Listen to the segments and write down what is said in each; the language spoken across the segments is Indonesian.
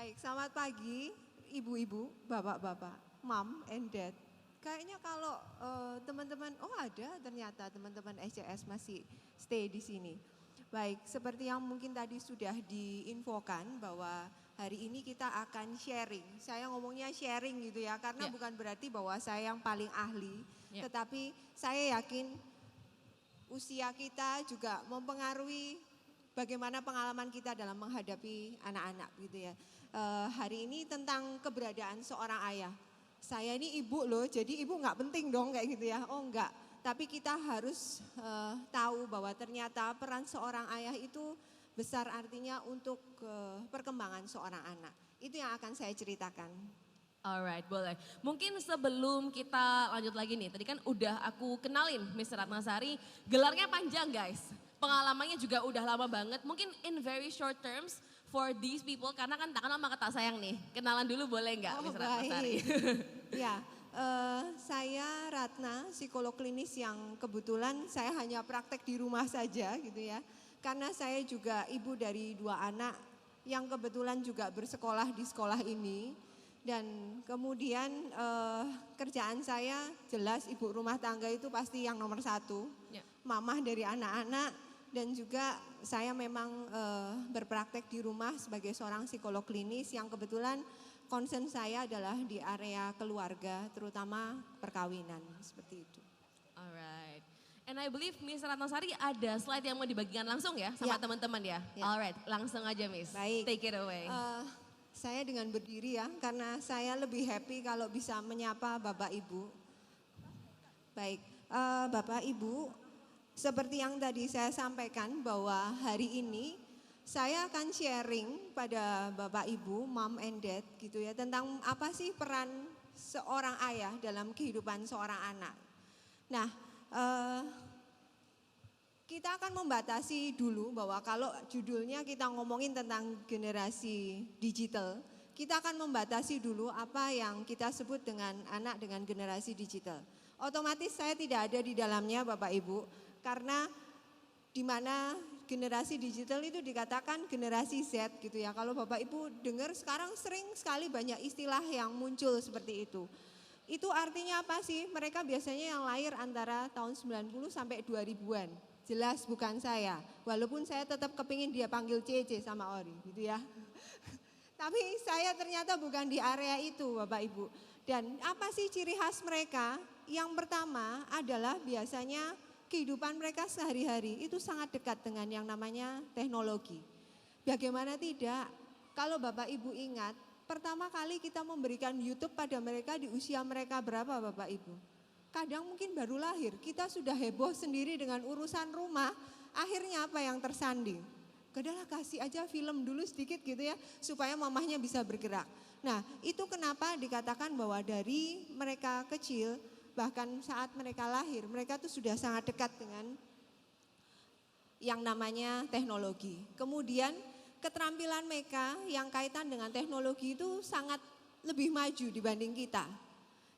Baik, selamat pagi ibu-ibu, bapak-bapak, mom and dad. Kayaknya kalau teman-teman, oh ada ternyata teman-teman SCS masih stay di sini. Baik, seperti yang mungkin tadi sudah diinfokan bahwa hari ini kita akan sharing. Saya ngomongnya sharing gitu ya, karena bukan berarti bahwa saya yang paling ahli, tetapi saya yakin usia kita juga mempengaruhi bagaimana pengalaman kita dalam menghadapi anak-anak gitu ya. Hari ini tentang keberadaan seorang ayah. Saya ini ibu loh, jadi ibu nggak penting dong kayak gitu ya. Oh enggak, tapi kita harus tahu bahwa ternyata peran seorang ayah itu besar artinya untuk perkembangan seorang anak. Itu yang akan saya ceritakan. Alright, boleh. Mungkin sebelum kita lanjut lagi nih, tadi kan udah aku kenalin Miss Ratnasari, gelarnya panjang guys. Pengalamannya juga udah lama banget, mungkin in very short terms for these people, karena kan tak kenal maka tak sayang nih. Kenalan dulu boleh nggak Miss Ratnasari? Ya, saya Ratna, psikolog klinis yang kebetulan saya hanya praktek di rumah saja gitu ya. Karena saya juga ibu dari 2 anak yang kebetulan juga bersekolah di sekolah ini. Dan kemudian kerjaan saya jelas ibu rumah tangga itu pasti yang nomor 1. Mamah dari anak-anak dan juga saya memang berpraktek di rumah sebagai seorang psikolog klinis yang kebetulan concern saya adalah di area keluarga terutama perkawinan seperti itu. Alright. And I believe Miss Ratnasari ada slide yang mau dibagikan langsung ya sama teman-teman ya. Alright, langsung aja Miss. Baik. Take it away. Saya dengan berdiri ya, karena saya lebih happy kalau bisa menyapa Bapak Ibu. Baik, Bapak Ibu, seperti yang tadi saya sampaikan bahwa hari ini saya akan sharing pada Bapak Ibu, mom and dad gitu ya, tentang apa sih peran seorang ayah dalam kehidupan seorang anak. Nah, kita akan membatasi dulu bahwa kalau judulnya kita ngomongin tentang generasi digital, kita akan membatasi dulu apa yang kita sebut dengan anak dengan generasi digital. Otomatis saya tidak ada di dalamnya Bapak Ibu, karena di mana generasi digital itu dikatakan generasi Z gitu ya. Kalau Bapak Ibu dengar sekarang sering sekali banyak istilah yang muncul seperti itu. Itu artinya apa sih? Mereka biasanya yang lahir antara tahun 90 sampai 2000-an. Jelas bukan saya, walaupun saya tetap kepingin dia panggil Cece sama Ori gitu ya. Tapi saya ternyata bukan di area itu Bapak Ibu. Dan apa sih ciri khas mereka? Yang pertama adalah biasanya kehidupan mereka sehari-hari itu sangat dekat dengan yang namanya teknologi. Bagaimana tidak, kalau Bapak Ibu ingat, pertama kali kita memberikan YouTube pada mereka di usia mereka berapa Bapak Ibu? Kadang mungkin baru lahir, kita sudah heboh sendiri dengan urusan rumah, akhirnya apa yang tersanding? Kadang kasih aja film dulu sedikit gitu ya, supaya mamahnya bisa bergerak. Nah itu kenapa dikatakan bahwa dari mereka kecil, bahkan saat mereka lahir, mereka tuh sudah sangat dekat dengan yang namanya teknologi. Kemudian keterampilan mereka yang kaitan dengan teknologi itu sangat lebih maju dibanding kita.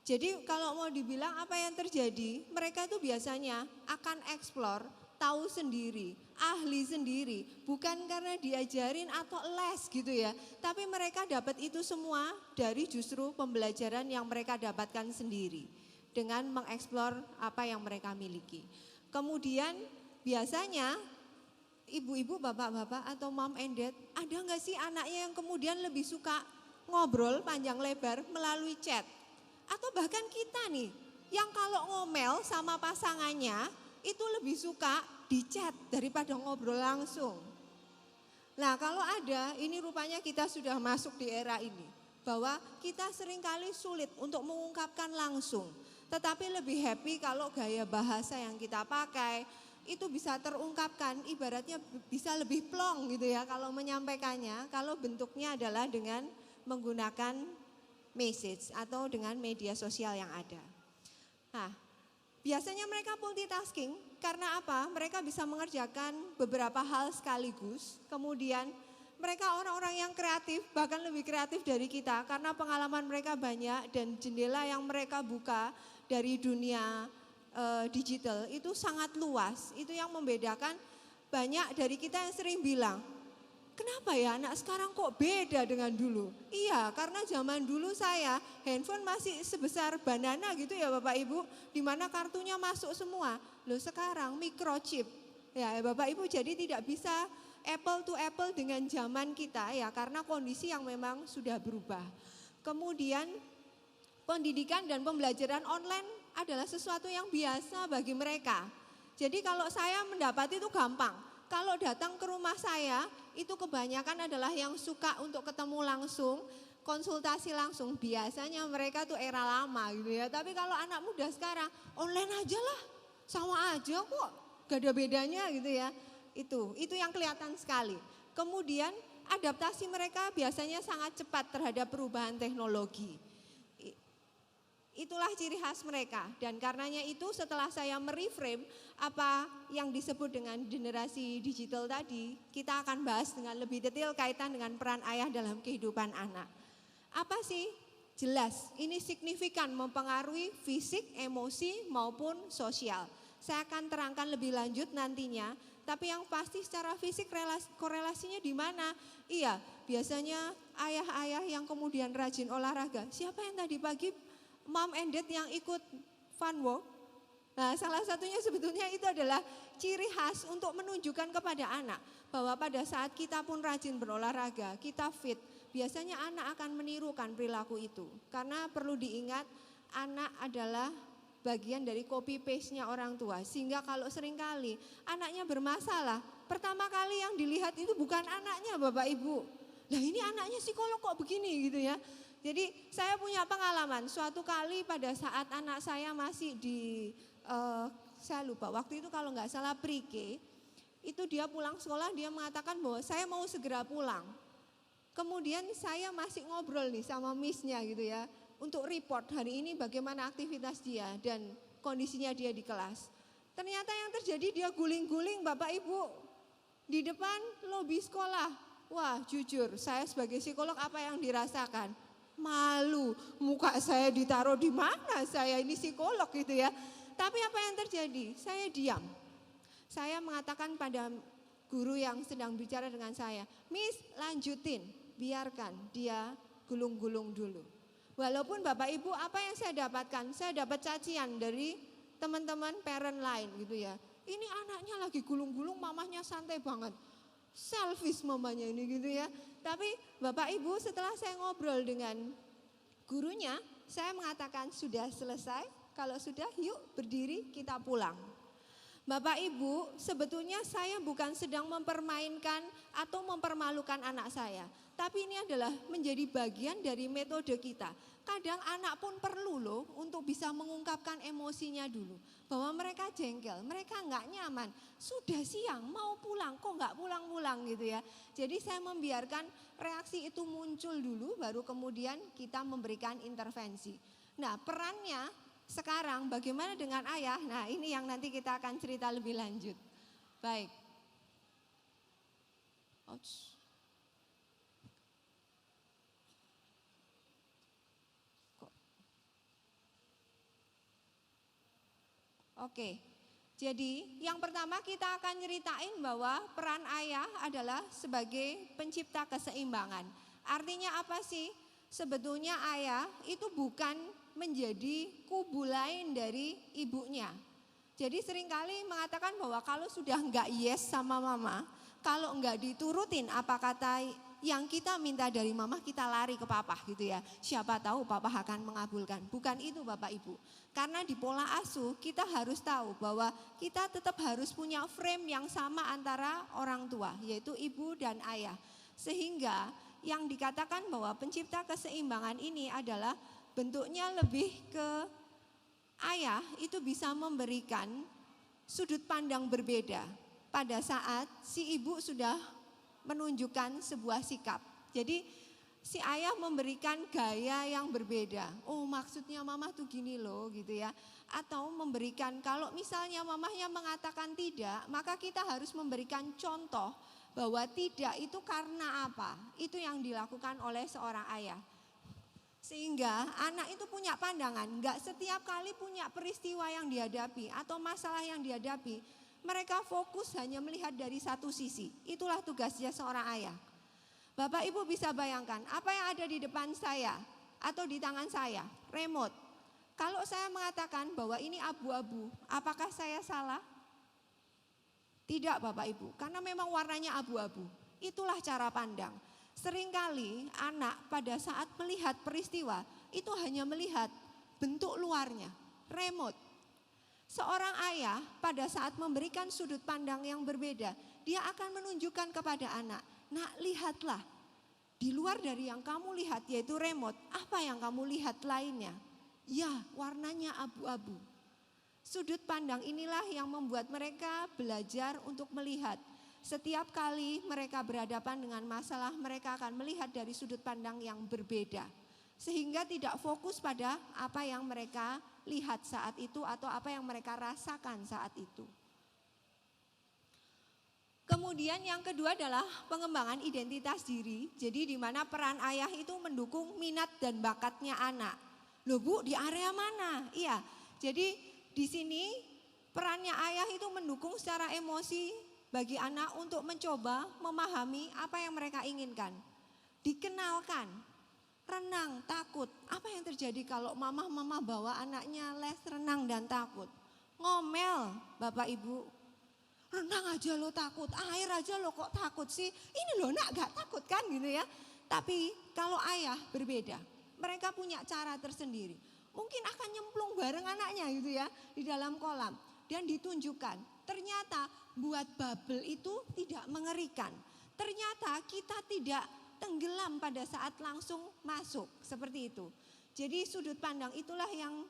Jadi kalau mau dibilang apa yang terjadi, mereka itu biasanya akan eksplor, tahu sendiri, ahli sendiri, bukan karena diajarin atau les gitu ya. Tapi mereka dapat itu semua dari justru pembelajaran yang mereka dapatkan sendiri dengan mengeksplor apa yang mereka miliki. Kemudian biasanya ibu-ibu, bapak-bapak atau mom and dad, ada nggak sih anaknya yang kemudian lebih suka ngobrol panjang lebar melalui chat? Atau bahkan kita nih, yang kalau ngomel sama pasangannya itu lebih suka di chat daripada ngobrol langsung. Nah kalau ada, ini rupanya kita sudah masuk di era ini. Bahwa kita seringkali sulit untuk mengungkapkan langsung. Tetapi lebih happy kalau gaya bahasa yang kita pakai itu bisa terungkapkan, ibaratnya bisa lebih plong gitu ya kalau menyampaikannya. Kalau bentuknya adalah dengan menggunakan message atau dengan media sosial yang ada. Nah, biasanya mereka multitasking karena apa? Mereka bisa mengerjakan beberapa hal sekaligus. Kemudian mereka orang-orang yang kreatif, bahkan lebih kreatif dari kita karena pengalaman mereka banyak dan jendela yang mereka buka dari dunia digital itu sangat luas. Itu yang membedakan banyak dari kita yang sering bilang, kenapa ya anak sekarang kok beda dengan dulu? Iya, karena zaman dulu saya handphone masih sebesar banana gitu ya Bapak Ibu, di mana kartunya masuk semua. Loh sekarang microchip. Ya Bapak Ibu, jadi tidak bisa apple to apple dengan zaman kita ya, karena kondisi yang memang sudah berubah. Kemudian pendidikan dan pembelajaran online adalah sesuatu yang biasa bagi mereka. Jadi kalau saya mendapat itu gampang. Kalau datang ke rumah saya, itu kebanyakan adalah yang suka untuk ketemu langsung, konsultasi langsung. Biasanya mereka tuh era lama gitu ya. Tapi kalau anak muda sekarang, online aja lah, sama aja kok, gak ada bedanya gitu ya. Itu yang kelihatan sekali. Kemudian adaptasi mereka biasanya sangat cepat terhadap perubahan teknologi. Itulah ciri khas mereka, dan karenanya itu setelah saya mereframe apa yang disebut dengan generasi digital tadi, kita akan bahas dengan lebih detail kaitan dengan peran ayah dalam kehidupan anak. Apa sih? Jelas, ini signifikan mempengaruhi fisik, emosi maupun sosial. Saya akan terangkan lebih lanjut nantinya, tapi yang pasti secara fisik korelasinya di mana? Iya, biasanya ayah-ayah yang kemudian rajin olahraga. Siapa yang tadi pagi mom and dad yang ikut fun walk? Nah, salah satunya sebetulnya itu adalah ciri khas untuk menunjukkan kepada anak bahwa pada saat kita pun rajin berolahraga, kita fit, biasanya anak akan menirukan perilaku itu. Karena perlu diingat, anak adalah bagian dari copy paste-nya orang tua. Sehingga kalau seringkali anaknya bermasalah, pertama kali yang dilihat itu bukan anaknya Bapak Ibu. Lah ini anaknya psikolog kok begini gitu ya. Jadi saya punya pengalaman suatu kali pada saat anak saya masih di, saya lupa waktu itu kalau nggak salah pre-K, itu dia pulang sekolah dia mengatakan bahwa saya mau segera pulang. Kemudian saya masih ngobrol nih sama miss-nya gitu ya, untuk report hari ini bagaimana aktivitas dia dan kondisinya dia di kelas. Ternyata yang terjadi dia guling-guling Bapak Ibu di depan lobi sekolah. Wah jujur saya sebagai psikolog apa yang dirasakan? Malu, muka saya ditaruh di mana, saya ini psikolog gitu ya. Tapi apa yang terjadi? Saya diam. Saya mengatakan pada guru yang sedang bicara dengan saya, Miss lanjutin, biarkan dia gulung-gulung dulu. Walaupun Bapak Ibu apa yang saya dapatkan? Saya dapat cacian dari teman-teman parent lain gitu ya. Ini anaknya lagi gulung-gulung, mamahnya santai banget. Selfish mamanya ini gitu ya. Tapi Bapak Ibu setelah saya ngobrol dengan gurunya, saya mengatakan sudah selesai, kalau sudah yuk berdiri kita pulang. Bapak Ibu sebetulnya saya bukan sedang mempermainkan atau mempermalukan anak saya. Tapi ini adalah menjadi bagian dari metode kita. Kadang anak pun perlu loh untuk bisa mengungkapkan emosinya dulu. Bahwa mereka jengkel, mereka nggak nyaman. Sudah siang mau pulang kok nggak pulang-pulang gitu ya. Jadi saya membiarkan reaksi itu muncul dulu baru kemudian kita memberikan intervensi. Nah perannya sekarang bagaimana dengan ayah? Nah ini yang nanti kita akan cerita lebih lanjut. Baik. Ouch. Oke, jadi yang pertama kita akan nyeritain bahwa peran ayah adalah sebagai pencipta keseimbangan. Artinya apa sih? Sebetulnya ayah itu bukan menjadi kubu lain dari ibunya. Jadi seringkali mengatakan bahwa kalau sudah enggak yes sama mama, kalau enggak diturutin apa kata yang kita minta dari mama, kita lari ke papa gitu ya. Siapa tahu papa akan mengabulkan. Bukan itu Bapak Ibu. Karena di pola asuh kita harus tahu bahwa kita tetap harus punya frame yang sama antara orang tua, yaitu ibu dan ayah. Sehingga yang dikatakan bahwa pencipta keseimbangan ini adalah bentuknya lebih ke ayah itu bisa memberikan sudut pandang berbeda pada saat si ibu sudah menunjukkan sebuah sikap. Jadi si ayah memberikan gaya yang berbeda. Oh maksudnya mama tuh gini loh gitu ya. Atau memberikan kalau misalnya mamahnya mengatakan tidak, maka kita harus memberikan contoh bahwa tidak itu karena apa. Itu yang dilakukan oleh seorang ayah. Sehingga anak itu punya pandangan, enggak setiap kali punya peristiwa yang dihadapi atau masalah yang dihadapi, mereka fokus hanya melihat dari satu sisi. Itulah tugasnya seorang ayah. Bapak Ibu bisa bayangkan apa yang ada di depan saya atau di tangan saya, remote. Kalau saya mengatakan bahwa ini abu-abu, apakah saya salah? Tidak Bapak Ibu, karena memang warnanya abu-abu. Itulah cara pandang. Seringkali anak pada saat melihat peristiwa itu hanya melihat bentuk luarnya, remote. Seorang ayah pada saat memberikan sudut pandang yang berbeda, dia akan menunjukkan kepada anak, nak lihatlah, di luar dari yang kamu lihat yaitu remote, apa yang kamu lihat lainnya? Ya, warnanya abu-abu. Sudut pandang inilah yang membuat mereka belajar untuk melihat. Setiap kali mereka berhadapan dengan masalah, mereka akan melihat dari sudut pandang yang berbeda. Sehingga tidak fokus pada apa yang mereka lihat saat itu atau apa yang mereka rasakan saat itu. Kemudian yang kedua adalah pengembangan identitas diri. Jadi di mana peran ayah itu mendukung minat dan bakatnya anak. Loh Bu, di area mana? Iya, jadi di sini perannya ayah itu mendukung secara emosi bagi anak untuk mencoba memahami apa yang mereka inginkan. Dikenalkan, renang, takut. Apa yang terjadi kalau mama bawa anaknya les renang dan takut? Ngomel Bapak Ibu. Renang aja lo takut, air aja lo kok takut sih? Ini lo nak gak takut kan gitu ya. Tapi kalau ayah berbeda, mereka punya cara tersendiri. Mungkin akan nyemplung bareng anaknya gitu ya di dalam kolam. Dan ditunjukkan ternyata buat bubble itu tidak mengerikan. Ternyata kita tidak tenggelam pada saat langsung masuk seperti itu. Jadi sudut pandang itulah yang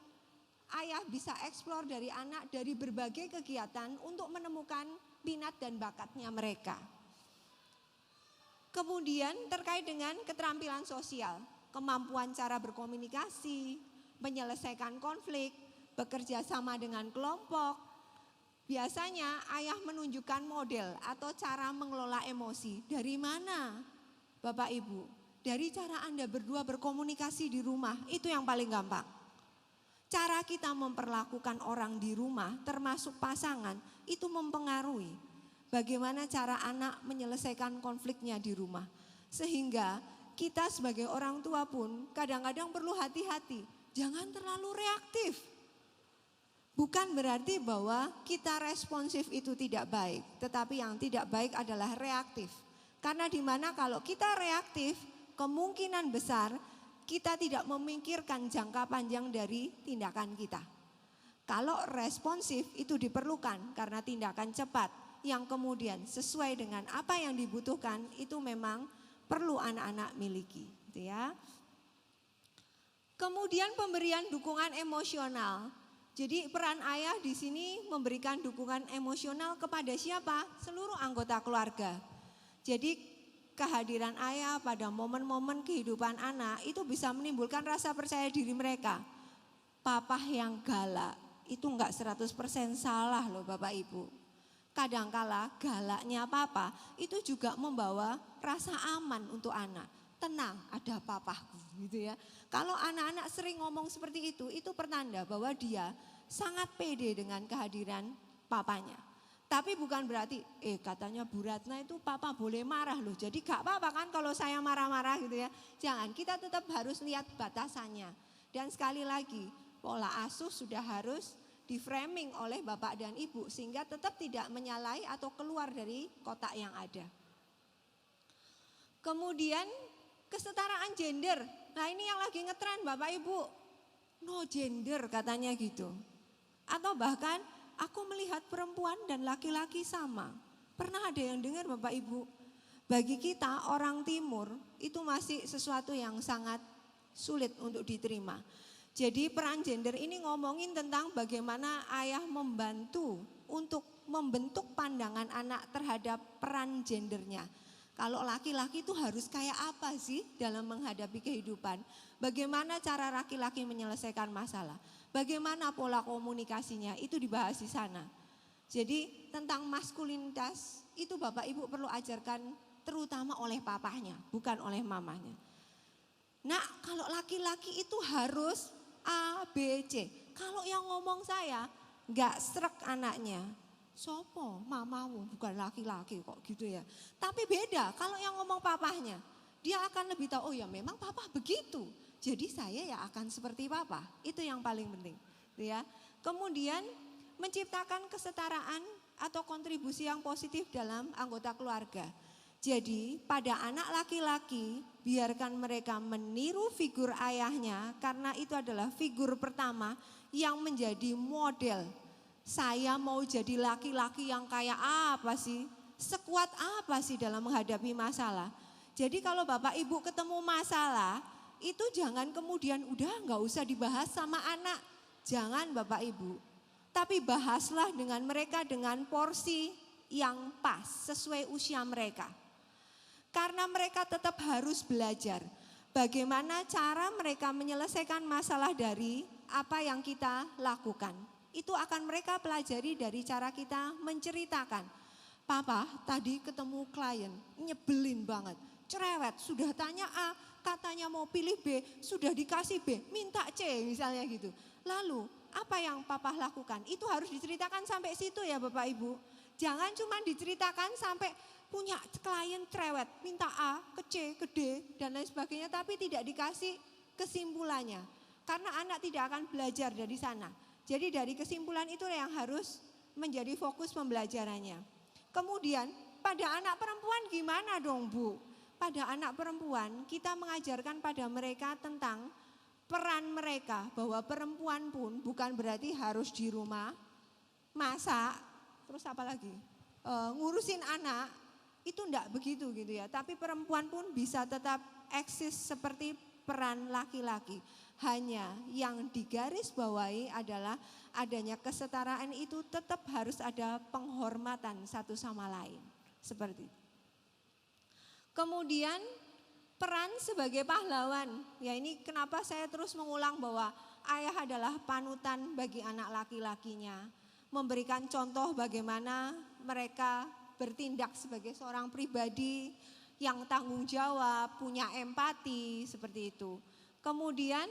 ayah bisa eksplor dari anak dari berbagai kegiatan untuk menemukan minat dan bakatnya mereka. Kemudian terkait dengan keterampilan sosial, kemampuan cara berkomunikasi, menyelesaikan konflik, bekerja sama dengan kelompok. Biasanya ayah menunjukkan model atau cara mengelola emosi. Dari mana Bapak Ibu? Dari cara Anda berdua berkomunikasi di rumah, itu yang paling gampang. Cara kita memperlakukan orang di rumah termasuk pasangan itu mempengaruhi bagaimana cara anak menyelesaikan konfliknya di rumah. Sehingga kita sebagai orang tua pun kadang-kadang perlu hati-hati, jangan terlalu reaktif. Bukan berarti bahwa kita responsif itu tidak baik, tetapi yang tidak baik adalah reaktif. Karena di mana kalau kita reaktif, kemungkinan besar kita tidak memikirkan jangka panjang dari tindakan kita. Kalau responsif itu diperlukan karena tindakan cepat yang kemudian sesuai dengan apa yang dibutuhkan itu memang perlu anak-anak miliki, gitu ya. Kemudian pemberian dukungan emosional. Jadi peran ayah di sini memberikan dukungan emosional kepada siapa? Seluruh anggota keluarga. Jadi kehadiran ayah pada momen-momen kehidupan anak itu bisa menimbulkan rasa percaya diri mereka. Papa yang galak itu enggak 100% salah loh Bapak Ibu. Kadangkala galaknya papa itu juga membawa rasa aman untuk anak. Tenang, ada papaku gitu ya. Kalau anak-anak sering ngomong seperti itu pertanda bahwa dia sangat pede dengan kehadiran papanya. Tapi bukan berarti, katanya Bu Ratna itu papa boleh marah loh. Jadi gak apa-apa kan kalau saya marah-marah gitu ya. Jangan, kita tetap harus lihat batasannya. Dan sekali lagi, pola asuh sudah harus di framing oleh bapak dan ibu. Sehingga tetap tidak menyalahi atau keluar dari kotak yang ada. Kemudian kesetaraan gender. Nah ini yang lagi ngetren Bapak Ibu. No gender katanya gitu. Atau bahkan aku melihat perempuan dan laki-laki sama. Pernah ada yang dengar Bapak Ibu? Bagi kita orang timur itu masih sesuatu yang sangat sulit untuk diterima. Jadi peran gender ini ngomongin tentang bagaimana ayah membantu untuk membentuk pandangan anak terhadap peran gendernya. Kalau laki-laki itu harus kayak apa sih dalam menghadapi kehidupan? Bagaimana cara laki-laki menyelesaikan masalah? Bagaimana pola komunikasinya? Itu dibahas di sana. Jadi tentang maskulinitas itu Bapak Ibu perlu ajarkan terutama oleh papahnya, bukan oleh mamanya. Nah kalau laki-laki itu harus A, B, C. Kalau yang ngomong saya nggak srek anaknya. Sopo, mamamu bukan laki-laki kok gitu ya. Tapi beda kalau yang ngomong papahnya. dia akan lebih tahu, oh ya memang papa begitu. Jadi saya ya akan seperti papa. Itu yang paling penting. Gitu ya. Kemudian menciptakan kesetaraan atau kontribusi yang positif dalam anggota keluarga. Jadi pada anak laki-laki biarkan mereka meniru figur ayahnya karena itu adalah figur pertama yang menjadi model. Saya mau jadi laki-laki yang kayak apa sih? Sekuat apa sih dalam menghadapi masalah? Jadi kalau Bapak Ibu ketemu masalah, itu jangan kemudian udah nggak usah dibahas sama anak. Jangan Bapak Ibu. Tapi bahaslah dengan mereka dengan porsi yang pas sesuai usia mereka. Karena mereka tetap harus belajar bagaimana cara mereka menyelesaikan masalah dari apa yang kita lakukan. Itu akan mereka pelajari dari cara kita menceritakan. Papa tadi ketemu klien, nyebelin banget, cerewet, sudah tanya A, katanya mau pilih B, sudah dikasih B, minta C misalnya gitu. Lalu apa yang papa lakukan? Itu harus diceritakan sampai situ ya Bapak Ibu. Jangan cuma diceritakan sampai punya klien cerewet, minta A, ke C, ke D dan lain sebagainya, tapi tidak dikasih kesimpulannya. Karena anak tidak akan belajar dari sana. Jadi dari kesimpulan itu yang harus menjadi fokus pembelajarannya. Kemudian pada anak perempuan gimana dong Bu? Pada anak perempuan kita mengajarkan pada mereka tentang peran mereka, bahwa perempuan pun bukan berarti harus di rumah, masak, terus apa lagi, ngurusin anak, itu enggak begitu gitu ya. Tapi perempuan pun bisa tetap eksis seperti peran laki-laki. Hanya yang digarisbawahi adalah adanya kesetaraan itu tetap harus ada penghormatan satu sama lain. Seperti itu. Kemudian peran sebagai pahlawan, ya ini kenapa saya terus mengulang bahwa ayah adalah panutan bagi anak laki-lakinya. Memberikan contoh bagaimana mereka bertindak sebagai seorang pribadi yang tanggung jawab, punya empati, seperti itu. Kemudian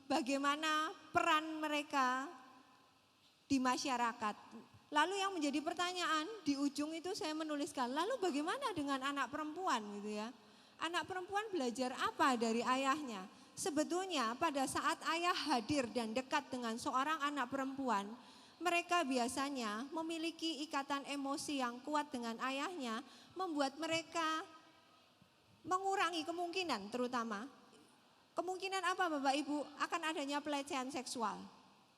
bagaimana peran mereka di masyarakat. Lalu yang menjadi pertanyaan di ujung itu saya menuliskan, lalu bagaimana dengan anak perempuan gitu ya. Anak perempuan belajar apa dari ayahnya? Sebetulnya pada saat ayah hadir dan dekat dengan seorang anak perempuan, mereka biasanya memiliki ikatan emosi yang kuat dengan ayahnya, membuat mereka mengurangi kemungkinan terutama. Kemungkinan apa Bapak Ibu? Akan adanya pelecehan seksual.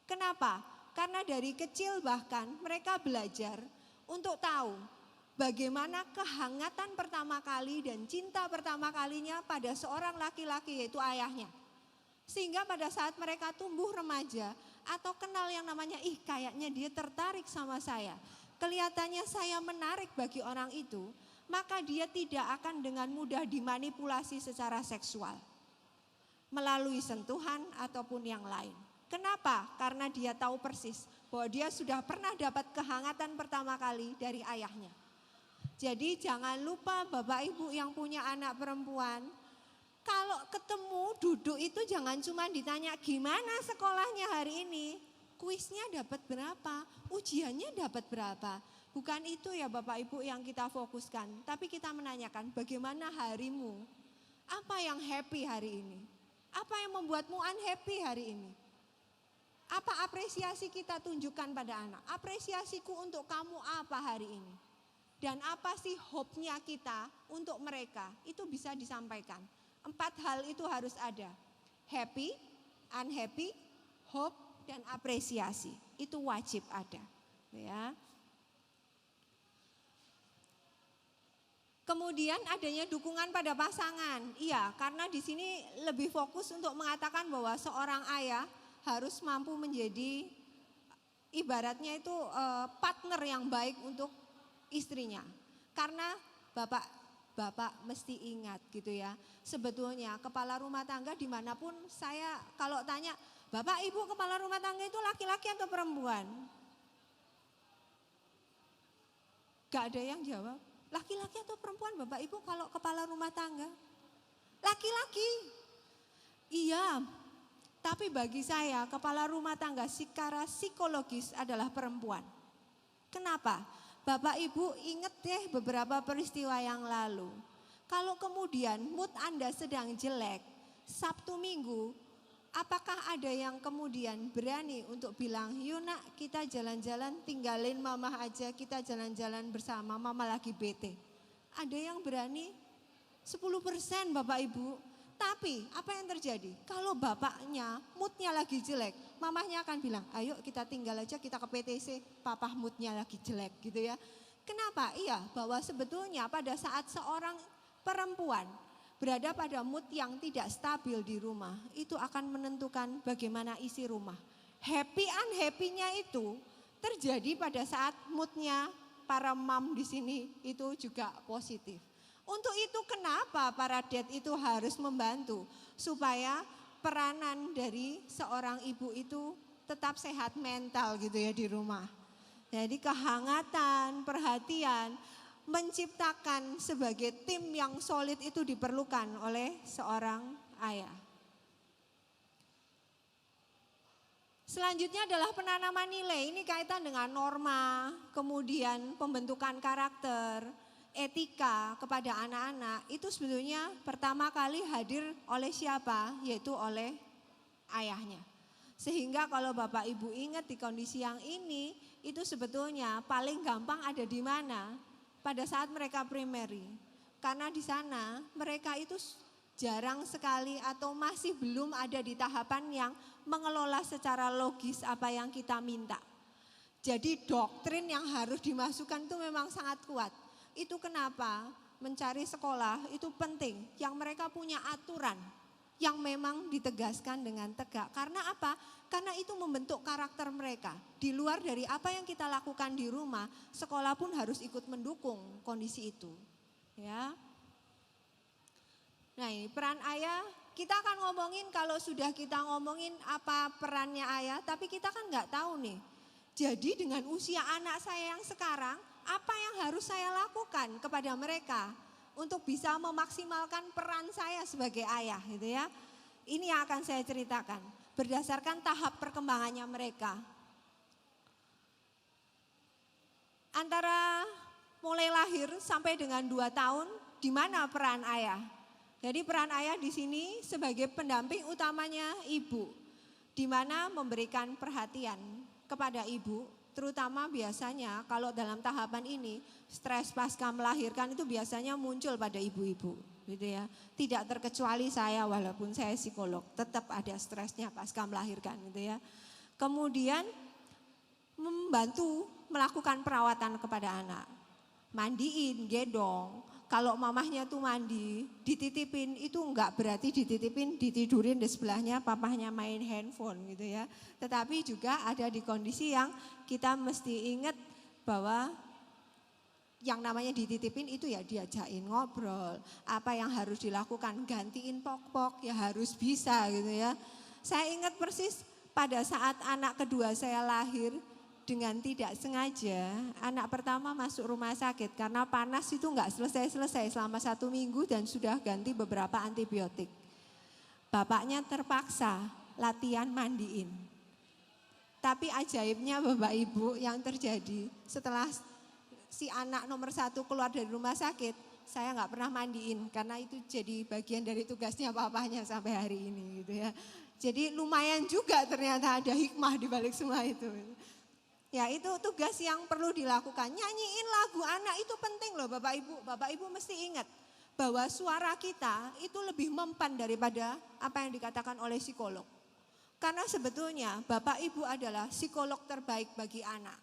Kenapa? Karena dari kecil bahkan mereka belajar untuk tahu bagaimana kehangatan pertama kali dan cinta pertama kalinya pada seorang laki-laki yaitu ayahnya. Sehingga pada saat mereka tumbuh remaja atau kenal yang namanya kayaknya dia tertarik sama saya. Kelihatannya saya menarik bagi orang itu, maka dia tidak akan dengan mudah dimanipulasi secara seksual. Melalui sentuhan ataupun yang lain. Kenapa? Karena dia tahu persis bahwa dia sudah pernah dapat kehangatan pertama kali dari ayahnya. Jadi jangan lupa Bapak Ibu yang punya anak perempuan, kalau ketemu duduk itu jangan cuma ditanya gimana sekolahnya hari ini, kuisnya dapat berapa, ujiannya dapat berapa. Bukan itu ya Bapak Ibu yang kita fokuskan, tapi kita menanyakan bagaimana harimu, apa yang happy hari ini, apa yang membuatmu unhappy hari ini. Apa apresiasi kita tunjukkan pada anak? Apresiasiku untuk kamu apa hari ini? Dan apa sih hope-nya kita untuk mereka? Itu bisa disampaikan. 4 hal itu harus ada. Happy, unhappy, hope, dan apresiasi. Itu wajib ada. Ya. Kemudian adanya dukungan pada pasangan. Iya, karena di sini lebih fokus untuk mengatakan bahwa seorang ayah harus mampu menjadi ibaratnya itu partner yang baik untuk istrinya. Karena bapak mesti ingat gitu ya. Sebetulnya kepala rumah tangga dimanapun saya kalau tanya, Bapak Ibu kepala rumah tangga itu laki-laki atau perempuan? Gak ada yang jawab. Laki-laki atau perempuan Bapak Ibu kalau kepala rumah tangga? Laki-laki. Iya. Tapi bagi saya kepala rumah tangga secara psikologis adalah perempuan. Kenapa? Bapak Ibu ingat deh beberapa peristiwa yang lalu. Kalau kemudian mood Anda sedang jelek, Sabtu Minggu, apakah ada yang kemudian berani untuk bilang, yuk nak kita jalan-jalan, tinggalin mama aja, kita jalan-jalan bersama, mama lagi bete. Ada yang berani 10% Bapak Ibu. Tapi apa yang terjadi? Kalau bapaknya moodnya lagi jelek, mamahnya akan bilang, ayo kita tinggal aja, kita ke PTC, papa moodnya lagi jelek gitu ya. Kenapa? Iya, bahwa sebetulnya pada saat seorang perempuan berada pada mood yang tidak stabil di rumah, itu akan menentukan bagaimana isi rumah. Happy unhappy-nya itu terjadi pada saat moodnya para mom di sini itu juga positif. Untuk itu kenapa para dad itu harus membantu supaya peranan dari seorang ibu itu tetap sehat mental gitu ya di rumah. Jadi kehangatan, perhatian, menciptakan sebagai tim yang solid itu diperlukan oleh seorang ayah. Selanjutnya adalah penanaman nilai, ini kaitan dengan norma, kemudian pembentukan karakter, etika kepada anak-anak. Itu sebetulnya pertama kali hadir oleh siapa? Yaitu oleh ayahnya. Sehingga kalau Bapak Ibu ingat di kondisi yang ini, itu sebetulnya paling gampang ada di mana? Pada saat mereka primary. Karena di sana mereka itu jarang sekali atau masih belum ada di tahapan yang mengelola secara logis apa yang kita minta. Jadi doktrin yang harus dimasukkan itu memang sangat kuat. Itu kenapa mencari sekolah itu penting, yang mereka punya aturan yang memang ditegaskan dengan tegak. Karena apa? Karena itu membentuk karakter mereka. Di luar dari apa yang kita lakukan di rumah, sekolah pun harus ikut mendukung kondisi itu. Ya. Nah ini peran ayah, kita akan ngomongin kalau sudah kita ngomongin apa perannya ayah, tapi kita kan nggak tahu nih. Jadi dengan usia anak saya yang sekarang, apa yang harus saya lakukan kepada mereka untuk bisa memaksimalkan peran saya sebagai ayah gitu ya. Ini yang akan saya ceritakan berdasarkan tahap perkembangannya mereka. Antara mulai lahir sampai dengan 2 tahun, di mana peran ayah? Jadi peran ayah di sini sebagai pendamping utamanya ibu, di mana memberikan perhatian kepada ibu. Terutama biasanya kalau dalam tahapan ini stres pasca melahirkan itu biasanya muncul pada ibu-ibu gitu ya. Tidak terkecuali saya walaupun saya psikolog, tetap ada stresnya pasca melahirkan gitu ya. Kemudian membantu melakukan perawatan kepada anak. Mandiin, gendong. Kalau mamahnya tuh mandi, dititipin itu enggak berarti dititipin, ditidurin di sebelahnya, papahnya main handphone gitu ya. Tetapi juga ada di kondisi yang kita mesti ingat bahwa yang namanya dititipin itu ya diajakin ngobrol. Apa yang harus dilakukan, gantiin pok-pok ya harus bisa gitu ya. Saya ingat persis pada saat anak kedua saya lahir, dengan tidak sengaja anak pertama masuk rumah sakit karena panas itu enggak selesai-selesai selama 1 minggu dan sudah ganti beberapa antibiotik. Bapaknya terpaksa latihan mandiin. Tapi ajaibnya Bapak Ibu yang terjadi setelah si anak nomor 1 keluar dari rumah sakit, saya enggak pernah mandiin karena itu jadi bagian dari tugasnya papahnya sampai hari ini gitu ya. Jadi lumayan juga ternyata ada hikmah di balik semua itu. Ya itu tugas yang perlu dilakukan. Nyanyiin lagu anak itu penting loh Bapak Ibu. Bapak Ibu mesti ingat bahwa suara kita itu lebih mempan daripada apa yang dikatakan oleh psikolog. Karena sebetulnya Bapak Ibu adalah psikolog terbaik bagi anak.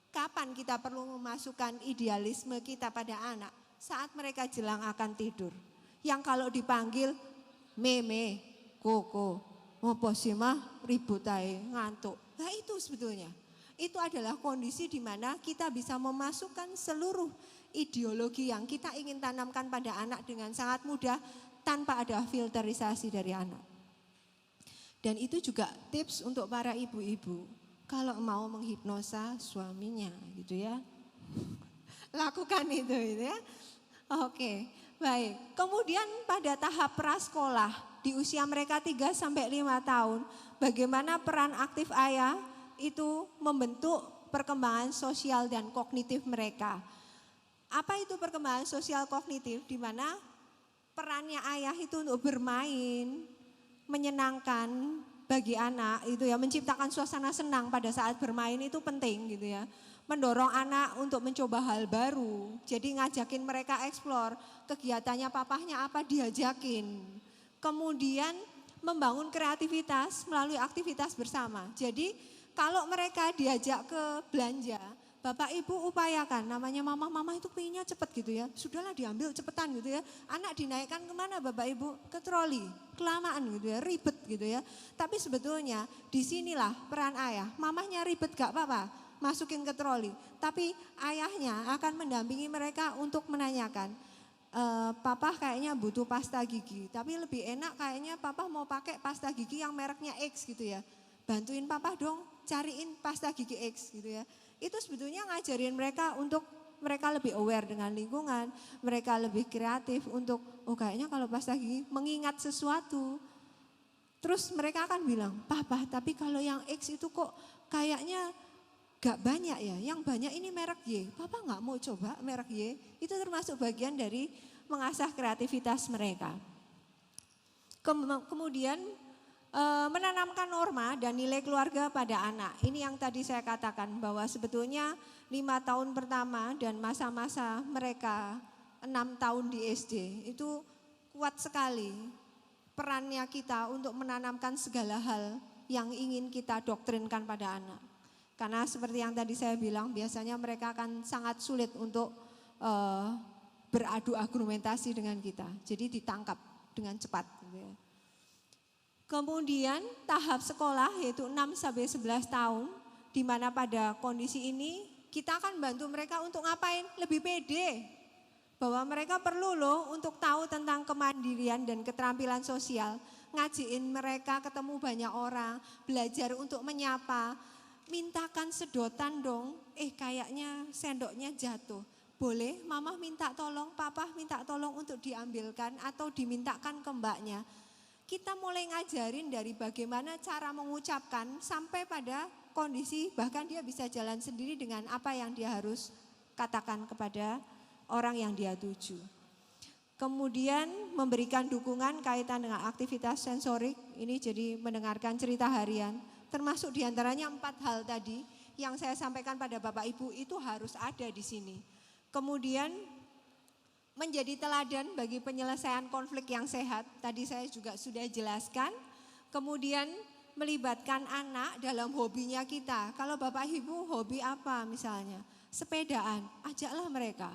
Kapan kita perlu memasukkan idealisme kita pada anak? Saat mereka jelang akan tidur. Yang kalau dipanggil meme, koko, ngopo sih mah ribut ae, ngantuk. Nah itu sebetulnya. Itu adalah kondisi di mana kita bisa memasukkan seluruh ideologi yang kita ingin tanamkan pada anak dengan sangat mudah tanpa ada filterisasi dari anak. Dan itu juga tips untuk para ibu-ibu kalau mau menghipnosa suaminya gitu ya. Lakukan itu ya. Oke, baik. Kemudian pada tahap prasekolah di usia mereka 3 sampai 5 tahun, bagaimana peran aktif ayah itu membentuk perkembangan sosial dan kognitif mereka. Apa itu perkembangan sosial kognitif? Di mana perannya ayah itu untuk bermain, menyenangkan bagi anak itu ya, menciptakan suasana senang pada saat bermain itu penting gitu ya. Mendorong anak untuk mencoba hal baru, jadi ngajakin mereka eksplor, kegiatannya papahnya apa diajakin. Kemudian membangun kreativitas melalui aktivitas bersama. Jadi kalau mereka diajak ke belanja, Bapak Ibu upayakan, namanya mama itu pengennya cepet gitu ya, sudahlah diambil cepetan gitu ya. Anak dinaikkan kemana Bapak Ibu? Ke troli, kelamaan gitu ya, ribet gitu ya. Tapi sebetulnya disinilah peran ayah, mamahnya ribet gak apa-apa, masukin ke troli. Tapi ayahnya akan mendampingi mereka untuk menanyakan, papa kayaknya butuh pasta gigi, tapi lebih enak kayaknya papa mau pakai pasta gigi yang mereknya X gitu ya. Bantuin papa dong cariin pasta gigi X gitu ya. Itu sebetulnya ngajarin mereka untuk mereka lebih aware dengan lingkungan, mereka lebih kreatif untuk kayaknya kalau pasta gigi mengingat sesuatu. Terus mereka akan bilang, papa tapi kalau yang X itu kok kayaknya gak banyak ya, yang banyak ini merek Y. Papa gak mau coba merek Y, itu termasuk bagian dari mengasah kreativitas mereka. Kemudian menanamkan norma dan nilai keluarga pada anak. Ini yang tadi saya katakan bahwa sebetulnya 5 tahun pertama dan masa-masa mereka 6 tahun di SD itu kuat sekali perannya kita untuk menanamkan segala hal yang ingin kita doktrinkan pada anak. Karena seperti yang tadi saya bilang biasanya mereka akan sangat sulit untuk beradu argumentasi dengan kita. Jadi ditangkap dengan cepat. Gitu ya. Kemudian tahap sekolah yaitu 6-11 tahun, di mana pada kondisi ini kita akan bantu mereka untuk ngapain? Lebih pede. Bahwa mereka perlu loh untuk tahu tentang kemandirian dan keterampilan sosial. Ngajiin mereka ketemu banyak orang, belajar untuk menyapa. Mintakan sedotan dong, kayaknya sendoknya jatuh. Boleh mama minta tolong, papa minta tolong untuk diambilkan atau dimintakan ke mbaknya. Kita mulai ngajarin dari bagaimana cara mengucapkan sampai pada kondisi bahkan dia bisa jalan sendiri dengan apa yang dia harus katakan kepada orang yang dia tuju. Kemudian memberikan dukungan kaitan dengan aktivitas sensorik, ini jadi mendengarkan cerita harian, termasuk diantaranya 4 hal tadi yang saya sampaikan pada Bapak Ibu itu harus ada di sini. Kemudian menjadi teladan bagi penyelesaian konflik yang sehat, tadi saya juga sudah jelaskan. Kemudian melibatkan anak dalam hobinya kita. Kalau Bapak Ibu hobi apa misalnya? Sepedaan, ajaklah mereka.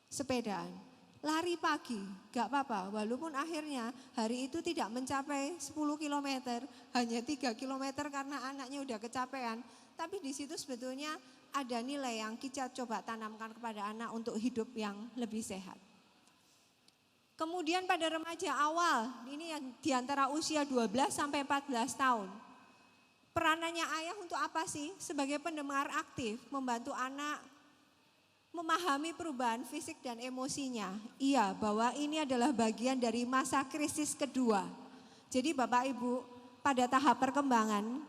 Sepedaan, lari pagi, gak apa-apa. Walaupun akhirnya hari itu tidak mencapai 10 km, hanya 3 km karena anaknya udah kecapean. Tapi di situ sebetulnya ada nilai yang kita coba tanamkan kepada anak untuk hidup yang lebih sehat. Kemudian pada remaja awal, ini yang di antara usia 12 sampai 14 tahun. Peranannya ayah untuk apa sih? Sebagai pendengar aktif, membantu anak memahami perubahan fisik dan emosinya. Iya, bahwa ini adalah bagian dari masa krisis kedua. Jadi Bapak Ibu, pada tahap perkembangan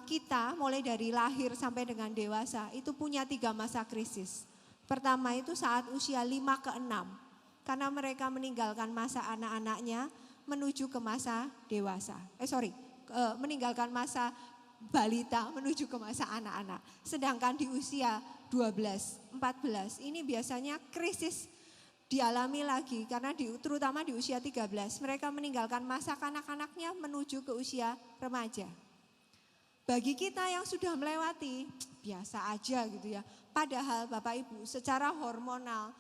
kita mulai dari lahir sampai dengan dewasa itu punya 3 masa krisis. Pertama itu saat usia 5 ke 6, karena mereka meninggalkan masa anak-anaknya menuju ke masa dewasa. Meninggalkan masa balita menuju ke masa anak-anak. Sedangkan di usia 12, 14 ini biasanya krisis dialami lagi karena terutama di usia 13 mereka meninggalkan masa kanak-kanaknya menuju ke usia remaja. Bagi kita yang sudah melewati, biasa aja gitu ya. Padahal Bapak Ibu secara hormonal,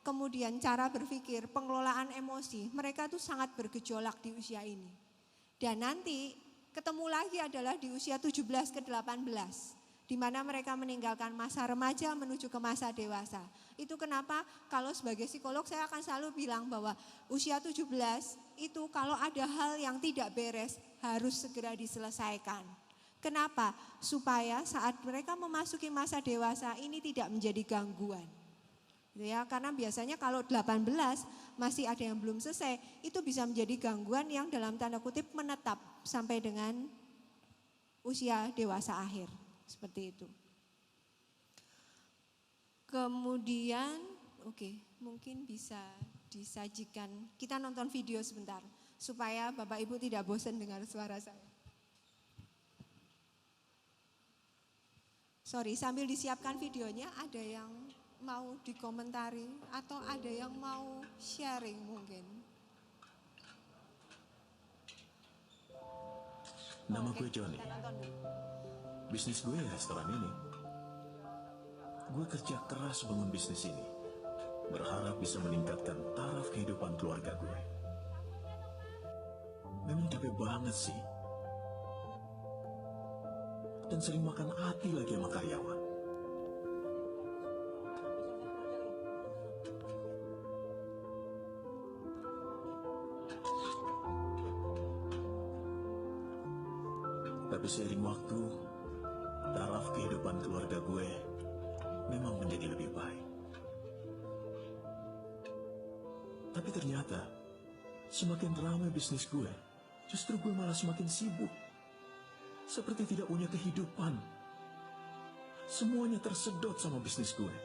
kemudian cara berpikir, pengelolaan emosi, mereka tuh sangat bergejolak di usia ini. Dan nanti ketemu lagi adalah di usia 17 ke 18, di mana mereka meninggalkan masa remaja menuju ke masa dewasa. Itu kenapa kalau sebagai psikolog saya akan selalu bilang bahwa usia 17 itu kalau ada hal yang tidak beres harus segera diselesaikan. Kenapa? Supaya saat mereka memasuki masa dewasa ini tidak menjadi gangguan. Ya, karena biasanya kalau 18 masih ada yang belum selesai, itu bisa menjadi gangguan yang dalam tanda kutip menetap sampai dengan usia dewasa akhir. Seperti itu. Kemudian, mungkin bisa disajikan. Kita nonton video sebentar supaya Bapak Ibu tidak bosan dengar suara saya. Sorry, sambil disiapkan videonya, ada yang mau dikomentari atau ada yang mau sharing mungkin? Nama gue Johnny. Kita nonton dulu. Bisnis gue restoran ini. Gue kerja keras bangun bisnis ini. Berharap bisa meningkatkan taraf kehidupan keluarga gue. Memang capek banget sih. Dan sering makan hati lagi sama karyawan. Tapi seiring waktu, taraf kehidupan keluarga gue memang menjadi lebih baik. Tapi ternyata, semakin ramai bisnis gue, justru gue malah semakin sibuk. Seperti tidak punya kehidupan. Semuanya tersedot sama bisnis gue.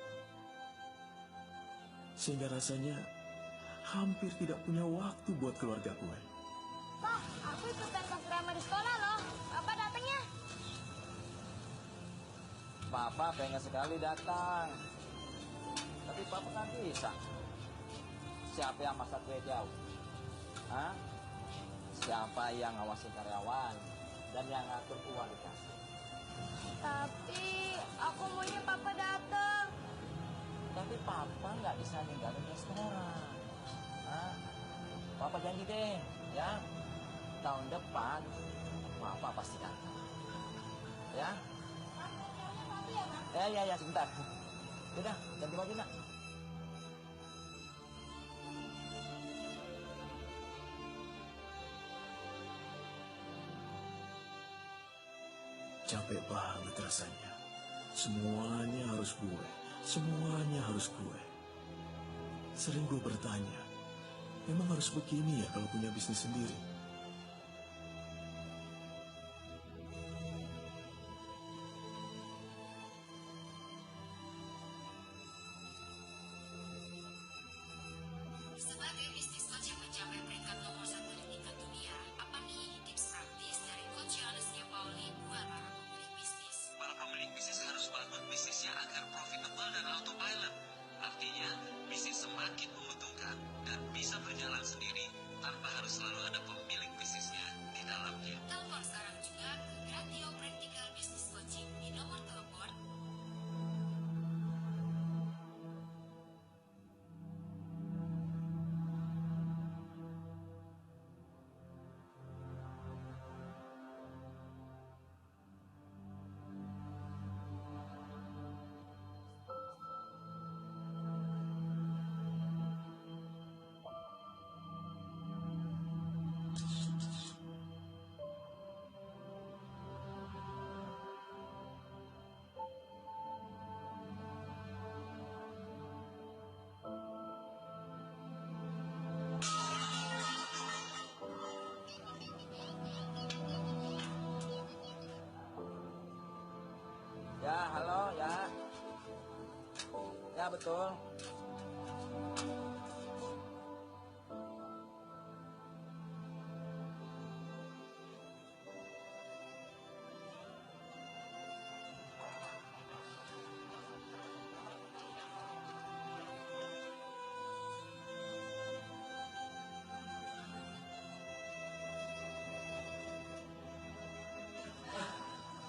Sehingga rasanya hampir tidak punya waktu buat keluarga gue. Pak, aku ikut pentas drama di sekolah loh. Papa datang ya? Papa pengen sekali datang. Tapi Papa nggak bisa. Siapa yang masak kue jauh? Hah? Siapa yang ngawasin karyawan? Dan yang ngatur uang di kasir? Tapi aku maunya Papa datang. Tapi Papa nggak bisa ninggalin restoran. Hah? Papa janji deh, ya. Tahun depan, Papa pasti datang. Ya? Ya, sebentar. Udah, ganti baju nak. Capek banget rasanya. Semuanya harus gue. Semuanya harus gue. Sering gue bertanya, memang harus begini ya kalau punya bisnis sendiri? Sebagai bisnis coach yang mencapai peringkat nomor 1 di tingkat dunia, apa nih tips praktis dari Coach Yohanes Pauli buat para pemilik bisnis? Para pemilik bisnis harus bangun bisnisnya agar profitable dan autopilot. Artinya, bisnis semakin menguntungkan dan bisa berjalan sendiri tanpa harus selalu ada pemilik bisnisnya di dalamnya. Telepon sekarang juga ke Gratio Practical Business Coaching di nomor telepon Ya, halo, ya. Ya, betul.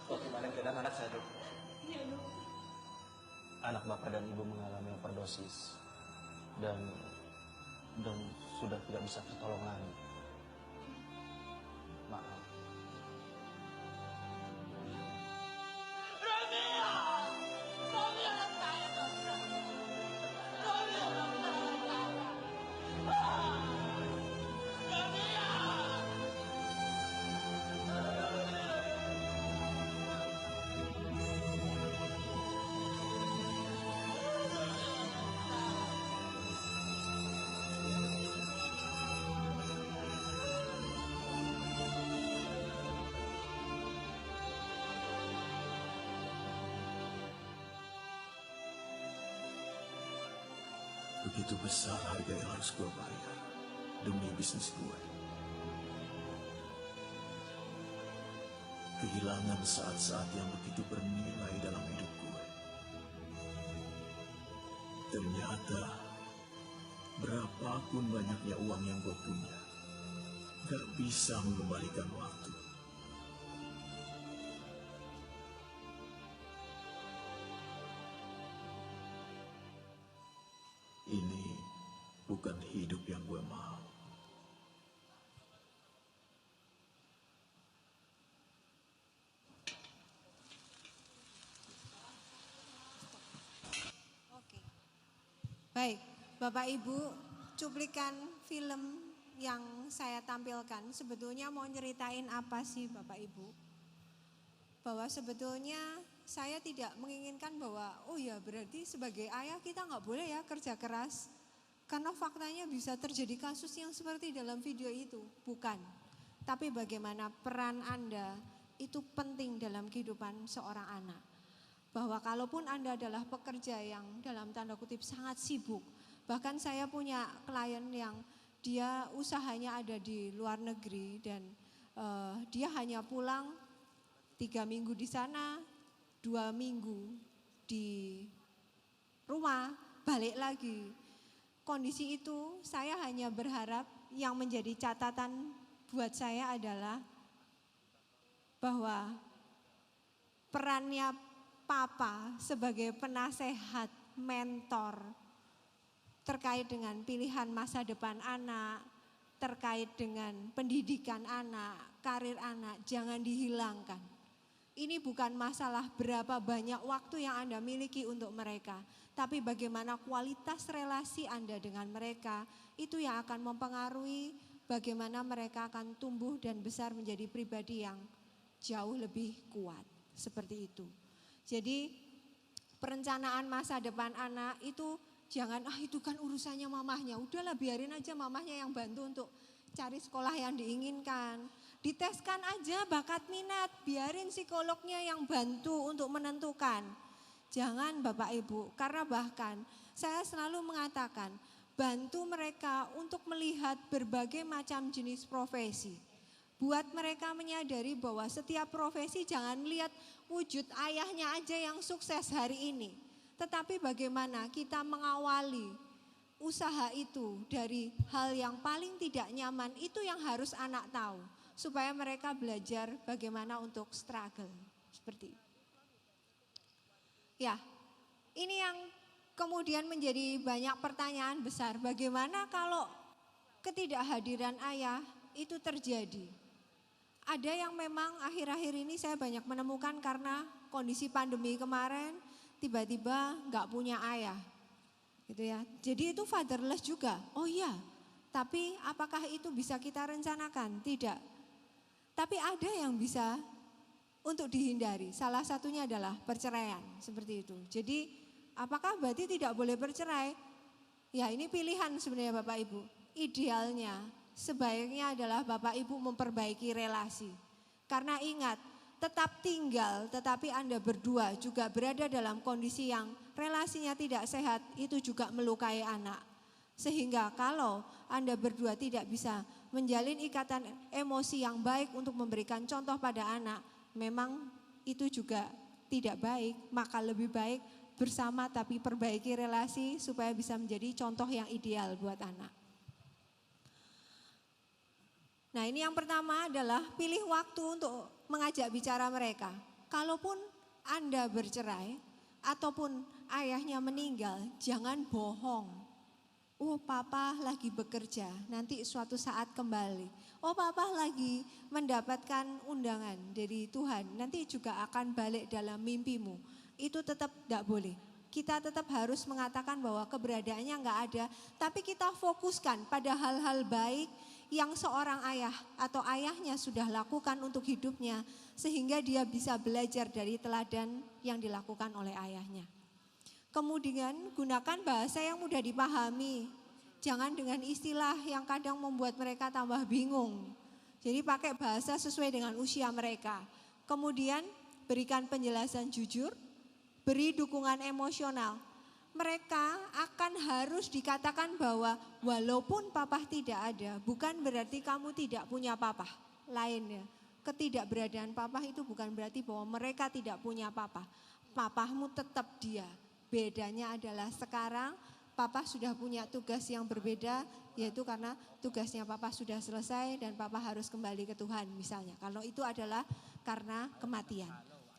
Bagaimana keadaan anak saya, Dok? Anak Bapak dan Ibu mengalami overdosis dan sudah tidak bisa tertolong lagi. Maaf. Begitu besar harga yang harus gue bayar demi bisnis gue. Kehilangan saat-saat yang begitu bernilai dalam hidup gue. Ternyata berapapun banyaknya uang yang gue punya, gak bisa mengembalikan waktu. Ini bukan hidup yang gue mau. Oke. Baik, Bapak Ibu, cuplikan film yang saya tampilkan sebetulnya mau nyeritain apa sih Bapak Ibu? Bahwa sebetulnya saya tidak menginginkan bahwa oh ya berarti sebagai ayah kita nggak boleh ya kerja keras. Karena faktanya bisa terjadi kasus yang seperti dalam video itu. Bukan. Tapi bagaimana peran Anda itu penting dalam kehidupan seorang anak. Bahwa kalaupun Anda adalah pekerja yang dalam tanda kutip sangat sibuk. Bahkan saya punya klien yang dia usahanya ada di luar negeri dan dia hanya pulang 3 minggu di sana, 2 minggu di rumah, balik lagi. Kondisi itu saya hanya berharap yang menjadi catatan buat saya adalah bahwa perannya papa sebagai penasehat, mentor terkait dengan pilihan masa depan anak, terkait dengan pendidikan anak, karir anak, jangan dihilangkan. Ini bukan masalah berapa banyak waktu yang Anda miliki untuk mereka, tapi bagaimana kualitas relasi Anda dengan mereka, itu yang akan mempengaruhi bagaimana mereka akan tumbuh dan besar menjadi pribadi yang jauh lebih kuat, seperti itu. Jadi perencanaan masa depan anak itu jangan, itu kan urusannya mamahnya, udahlah biarin aja mamahnya yang bantu untuk cari sekolah yang diinginkan. Diteskan aja bakat minat, biarin psikolognya yang bantu untuk menentukan. Jangan Bapak Ibu, karena bahkan saya selalu mengatakan bantu mereka untuk melihat berbagai macam jenis profesi. Buat mereka menyadari bahwa setiap profesi jangan lihat wujud ayahnya aja yang sukses hari ini. Tetapi bagaimana kita mengawali usaha itu dari hal yang paling tidak nyaman, itu yang harus anak tahu. Supaya mereka belajar bagaimana untuk struggle, seperti itu. Ya, ini yang kemudian menjadi banyak pertanyaan besar. Bagaimana kalau ketidakhadiran ayah itu terjadi? Ada yang memang akhir-akhir ini saya banyak menemukan karena kondisi pandemi kemarin tiba-tiba nggak punya ayah, gitu ya. Jadi itu fatherless juga. Oh iya, tapi apakah itu bisa kita rencanakan? Tidak. Tapi ada yang bisa untuk dihindari. Salah satunya adalah perceraian, seperti itu. Jadi apakah berarti tidak boleh bercerai? Ya ini pilihan sebenarnya Bapak Ibu. Idealnya sebaiknya adalah Bapak Ibu memperbaiki relasi. Karena ingat, tetap tinggal tetapi Anda berdua juga berada dalam kondisi yang relasinya tidak sehat, itu juga melukai anak. Sehingga kalau Anda berdua tidak bisa menjalin ikatan emosi yang baik untuk memberikan contoh pada anak, memang itu juga tidak baik, maka lebih baik bersama tapi perbaiki relasi supaya bisa menjadi contoh yang ideal buat anak. Nah ini yang pertama adalah pilih waktu untuk mengajak bicara mereka. Kalaupun Anda bercerai ataupun ayahnya meninggal, jangan bohong. Oh papa lagi bekerja, nanti suatu saat kembali. Oh papa lagi mendapatkan undangan dari Tuhan, nanti juga akan balik dalam mimpimu. Itu tetap tidak boleh. Kita tetap harus mengatakan bahwa keberadaannya enggak ada. Tapi kita fokuskan pada hal-hal baik yang seorang ayah atau ayahnya sudah lakukan untuk hidupnya. Sehingga dia bisa belajar dari teladan yang dilakukan oleh ayahnya. Kemudian gunakan bahasa yang mudah dipahami. Jangan dengan istilah yang kadang membuat mereka tambah bingung. Jadi pakai bahasa sesuai dengan usia mereka. Kemudian berikan penjelasan jujur, beri dukungan emosional. mereka akan harus dikatakan bahwa walaupun papa tidak ada, bukan berarti kamu tidak punya papa lainnya. Ketidakberadaan papa itu bukan berarti bahwa mereka tidak punya papa. Papahmu tetap dia. Bedanya adalah sekarang papa sudah punya tugas yang berbeda, yaitu karena tugasnya papa sudah selesai dan papa harus kembali ke Tuhan misalnya. Kalau itu adalah karena kematian.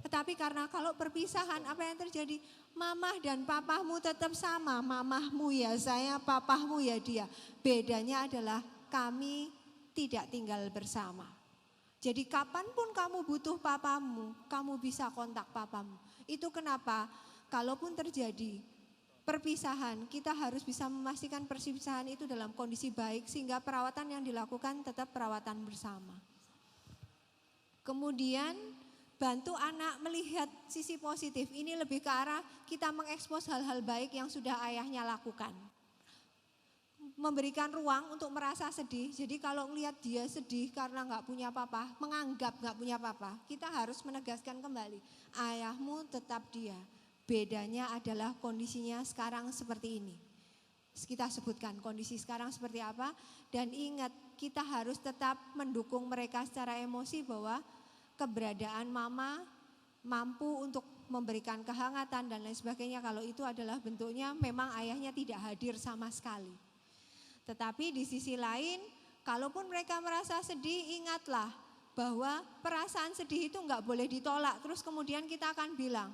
Tetapi karena kalau perpisahan apa yang terjadi? Mamah dan papahmu tetap sama. Mamahmu ya saya, papahmu ya dia. Bedanya adalah kami tidak tinggal bersama. Jadi kapanpun kamu butuh papamu, kamu bisa kontak papamu. Itu kenapa kalaupun terjadi perpisahan, kita harus bisa memastikan perpisahan itu dalam kondisi baik sehingga perawatan yang dilakukan tetap perawatan bersama. Kemudian bantu anak melihat sisi positif. Ini lebih ke arah kita mengekspos hal-hal baik yang sudah ayahnya lakukan. Memberikan ruang untuk merasa sedih. Jadi kalau melihat dia sedih karena nggak punya papa, menganggap nggak punya papa, kita harus menegaskan kembali. Ayahmu tetap dia. Bedanya adalah kondisinya sekarang seperti ini. Kita sebutkan kondisi sekarang seperti apa. Dan ingat kita harus tetap mendukung mereka secara emosi bahwa keberadaan mama mampu untuk memberikan kehangatan dan lain sebagainya. Kalau itu adalah bentuknya memang ayahnya tidak hadir sama sekali. Tetapi di sisi lain, kalaupun mereka merasa sedih, ingatlah bahwa perasaan sedih itu enggak boleh ditolak. Terus kemudian kita akan bilang,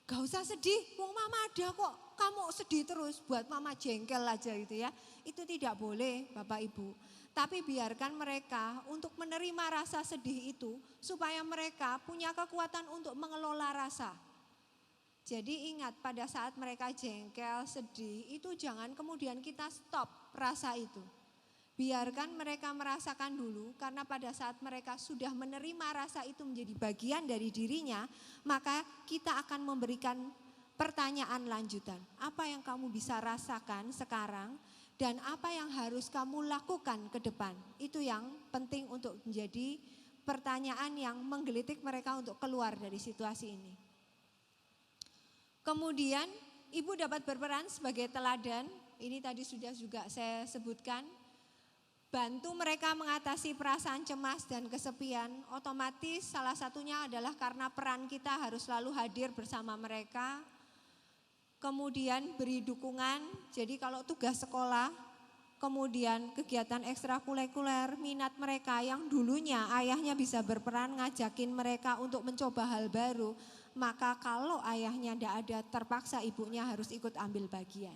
gak usah sedih, wong mama ada kok, kamu sedih terus, buat mama jengkel aja gitu ya. Itu tidak boleh Bapak Ibu. Tapi biarkan mereka untuk menerima rasa sedih itu supaya mereka punya kekuatan untuk mengelola rasa. Jadi ingat pada saat mereka jengkel, sedih itu jangan kemudian kita stop rasa itu. Biarkan mereka merasakan dulu karena pada saat mereka sudah menerima rasa itu menjadi bagian dari dirinya, maka kita akan memberikan pertanyaan lanjutan. Apa yang kamu bisa rasakan sekarang? Dan apa yang harus kamu lakukan ke depan? Itu yang penting untuk menjadi pertanyaan yang menggelitik mereka untuk keluar dari situasi ini. Kemudian ibu dapat berperan sebagai teladan. Ini tadi sudah juga saya sebutkan. Bantu mereka mengatasi perasaan cemas dan kesepian. Otomatis salah satunya adalah karena peran kita harus selalu hadir bersama mereka. Kemudian beri dukungan, jadi kalau tugas sekolah, kemudian kegiatan ekstrakurikuler, minat mereka yang dulunya ayahnya bisa berperan ngajakin mereka untuk mencoba hal baru, maka kalau ayahnya tidak ada terpaksa ibunya harus ikut ambil bagian.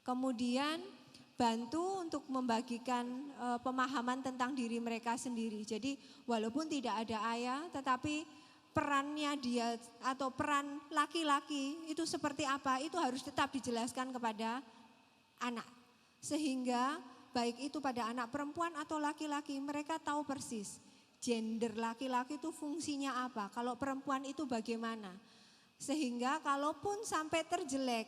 Kemudian bantu untuk membagikan pemahaman tentang diri mereka sendiri, jadi walaupun tidak ada ayah tetapi perannya dia atau peran laki-laki itu seperti apa itu harus tetap dijelaskan kepada anak. Sehingga baik itu pada anak perempuan atau laki-laki mereka tahu persis gender laki-laki itu fungsinya apa, kalau perempuan itu bagaimana. Sehingga kalaupun sampai terjelek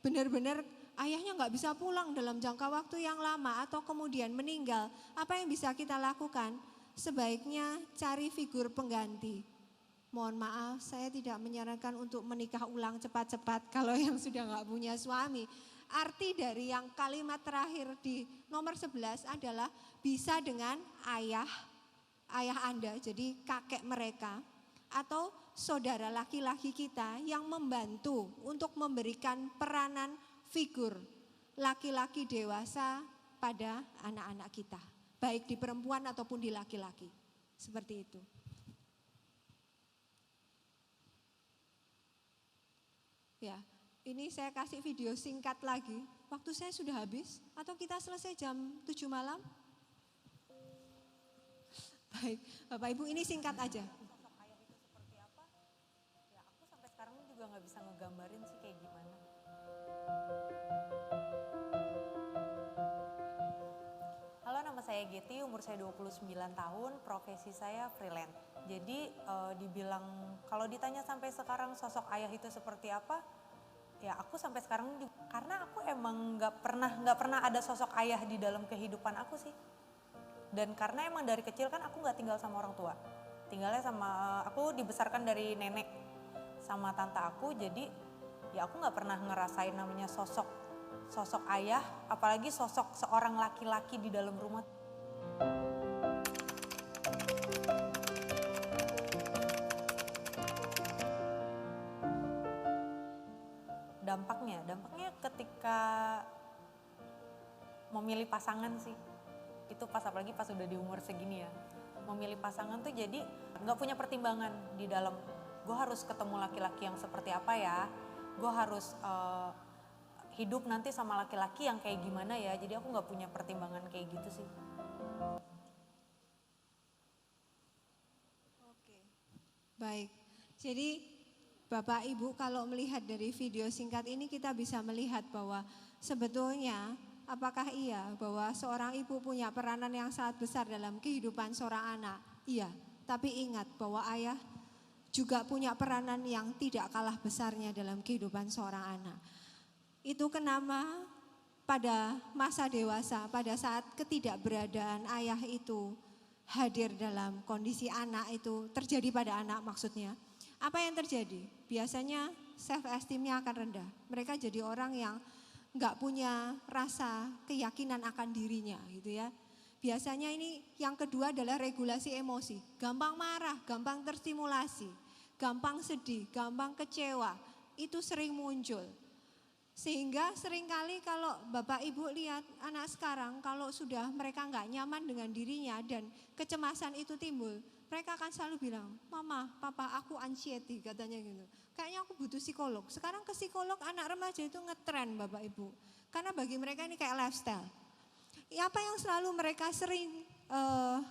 benar-benar ayahnya nggak bisa pulang dalam jangka waktu yang lama atau kemudian meninggal, apa yang bisa kita lakukan? Sebaiknya cari figur pengganti. Mohon maaf, saya tidak menyarankan untuk menikah ulang cepat-cepat kalau yang sudah nggak punya suami. Arti dari yang kalimat terakhir di nomor 11 adalah bisa dengan ayah Anda, jadi kakek mereka atau saudara laki-laki kita yang membantu untuk memberikan peranan figur laki-laki dewasa pada anak-anak kita. Baik di perempuan ataupun di laki-laki. Seperti itu. Ya, ini saya kasih video singkat lagi. Waktu saya sudah habis atau kita selesai jam 7 malam? Baik, Bapak Ibu ini singkat aja. Sosok ayah itu seperti apa? Ya aku sampai sekarang juga nggak bisa ngegambarin sih kayak gimana. Halo, nama saya Getty, umur saya 29 tahun, profesi saya freelance. Jadi dibilang kalau ditanya sampai sekarang sosok ayah itu seperti apa, ya aku sampai sekarang juga, karena aku emang nggak pernah ada sosok ayah di dalam kehidupan aku sih. Dan karena emang dari kecil kan aku nggak tinggal sama orang tua, tinggalnya sama aku dibesarkan dari nenek sama tante aku, jadi ya aku nggak pernah ngerasain namanya sosok ayah, apalagi sosok seorang laki-laki di dalam rumah. Dampaknya ketika memilih pasangan sih, itu pas apalagi pas udah di umur segini ya, memilih pasangan tuh jadi nggak punya pertimbangan di dalam, gue harus ketemu laki-laki yang seperti apa ya, gue harus hidup nanti sama laki-laki yang kayak gimana ya, jadi aku nggak punya pertimbangan kayak gitu sih. Oke, baik. Jadi Bapak Ibu kalau melihat dari video singkat ini kita bisa melihat bahwa sebetulnya apakah iya bahwa seorang ibu punya peranan yang sangat besar dalam kehidupan seorang anak? Iya, tapi ingat bahwa ayah juga punya peranan yang tidak kalah besarnya dalam kehidupan seorang anak. Itu kenapa pada masa dewasa, pada saat ketidakberadaan ayah itu hadir dalam kondisi anak itu terjadi pada anak maksudnya. Apa yang terjadi? Biasanya self esteemnya akan rendah. Mereka jadi orang yang nggak punya rasa keyakinan akan dirinya gitu ya. Biasanya ini yang kedua adalah regulasi emosi. Gampang marah, gampang terstimulasi, gampang sedih, gampang kecewa. Itu sering muncul. Sehingga seringkali kalau Bapak Ibu lihat anak sekarang kalau sudah mereka nggak nyaman dengan dirinya dan kecemasan itu timbul, mereka akan selalu bilang, mama, papa aku anxiety katanya gitu. Kayaknya aku butuh psikolog. Sekarang ke psikolog anak remaja itu ngetren Bapak Ibu. Karena bagi mereka ini kayak lifestyle. Apa yang selalu mereka sering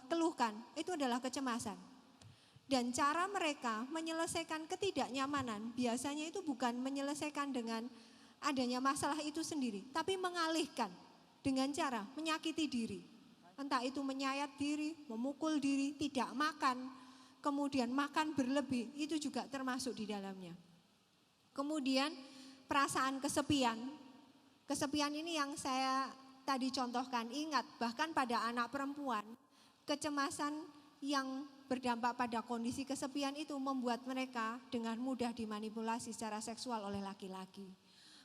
keluhkan itu adalah kecemasan. Dan cara mereka menyelesaikan ketidaknyamanan biasanya itu bukan menyelesaikan dengan adanya masalah itu sendiri, tapi mengalihkan dengan cara menyakiti diri. Entah itu menyayat diri, memukul diri, tidak makan, kemudian makan berlebih, itu juga termasuk di dalamnya. Kemudian perasaan kesepian. Kesepian ini yang saya tadi contohkan, ingat bahkan pada anak perempuan, kecemasan yang berdampak pada kondisi kesepian itu membuat mereka dengan mudah dimanipulasi secara seksual oleh laki-laki.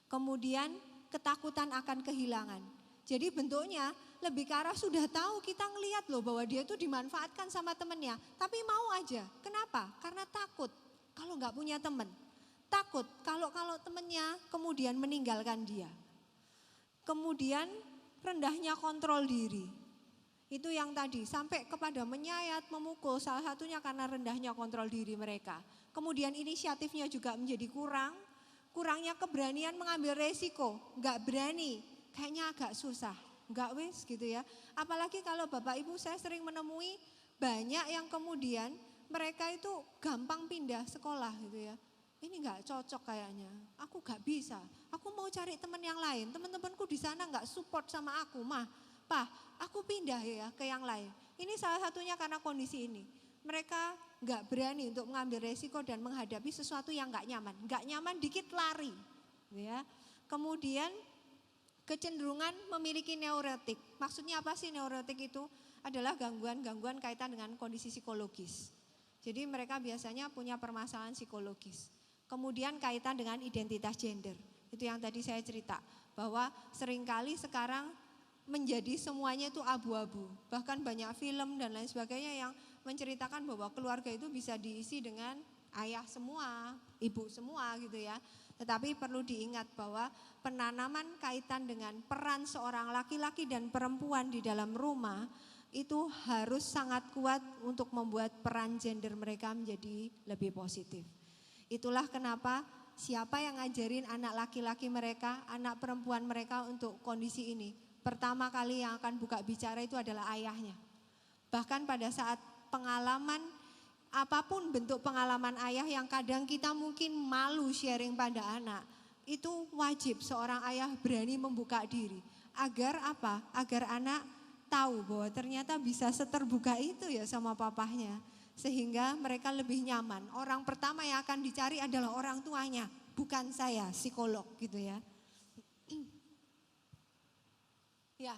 Kemudian ketakutan akan kehilangan. Jadi bentuknya lebih ke arah sudah tahu kita ngelihat loh bahwa dia itu dimanfaatkan sama temennya. Tapi mau aja. Kenapa? Karena takut kalau nggak punya teman. Takut kalau temennya kemudian meninggalkan dia. Kemudian rendahnya kontrol diri. Itu yang tadi sampai kepada menyayat, memukul, salah satunya karena rendahnya kontrol diri mereka. Kemudian inisiatifnya juga menjadi kurangnya keberanian mengambil resiko, nggak berani, kayaknya agak susah, nggak wis gitu ya. Apalagi kalau Bapak Ibu saya sering menemui banyak yang kemudian mereka itu gampang pindah sekolah gitu ya. Ini nggak cocok kayaknya, aku nggak bisa, aku mau cari teman yang lain, teman-temanku di sana nggak support sama aku, aku pindah ya ke yang lain. Ini salah satunya karena kondisi ini. Mereka nggak berani untuk mengambil resiko dan menghadapi sesuatu yang nggak nyaman. Nggak nyaman dikit lari, ya. Kemudian kecenderungan memiliki neurotik. Maksudnya apa sih neurotik itu? Adalah gangguan-gangguan kaitan dengan kondisi psikologis. Jadi mereka biasanya punya permasalahan psikologis. Kemudian kaitan dengan identitas gender. Itu yang tadi saya cerita bahwa seringkali sekarang menjadi semuanya itu abu-abu. Bahkan banyak film dan lain sebagainya yang menceritakan bahwa keluarga itu bisa diisi dengan ayah semua, ibu semua gitu ya. Tetapi perlu diingat bahwa penanaman kaitan dengan peran seorang laki-laki dan perempuan di dalam rumah itu harus sangat kuat untuk membuat peran gender mereka menjadi lebih positif. Itulah kenapa siapa yang ngajarin anak laki-laki mereka, anak perempuan mereka untuk kondisi ini. Pertama kali yang akan buka bicara itu adalah ayahnya. Bahkan pada saat pengalaman, apapun bentuk pengalaman ayah yang kadang kita mungkin malu sharing pada anak, itu wajib seorang ayah berani membuka diri. Agar apa? Agar anak tahu bahwa ternyata bisa seterbuka itu ya sama papahnya. Sehingga mereka lebih nyaman. Orang pertama yang akan dicari adalah orang tuanya, bukan saya, psikolog gitu ya. Ya,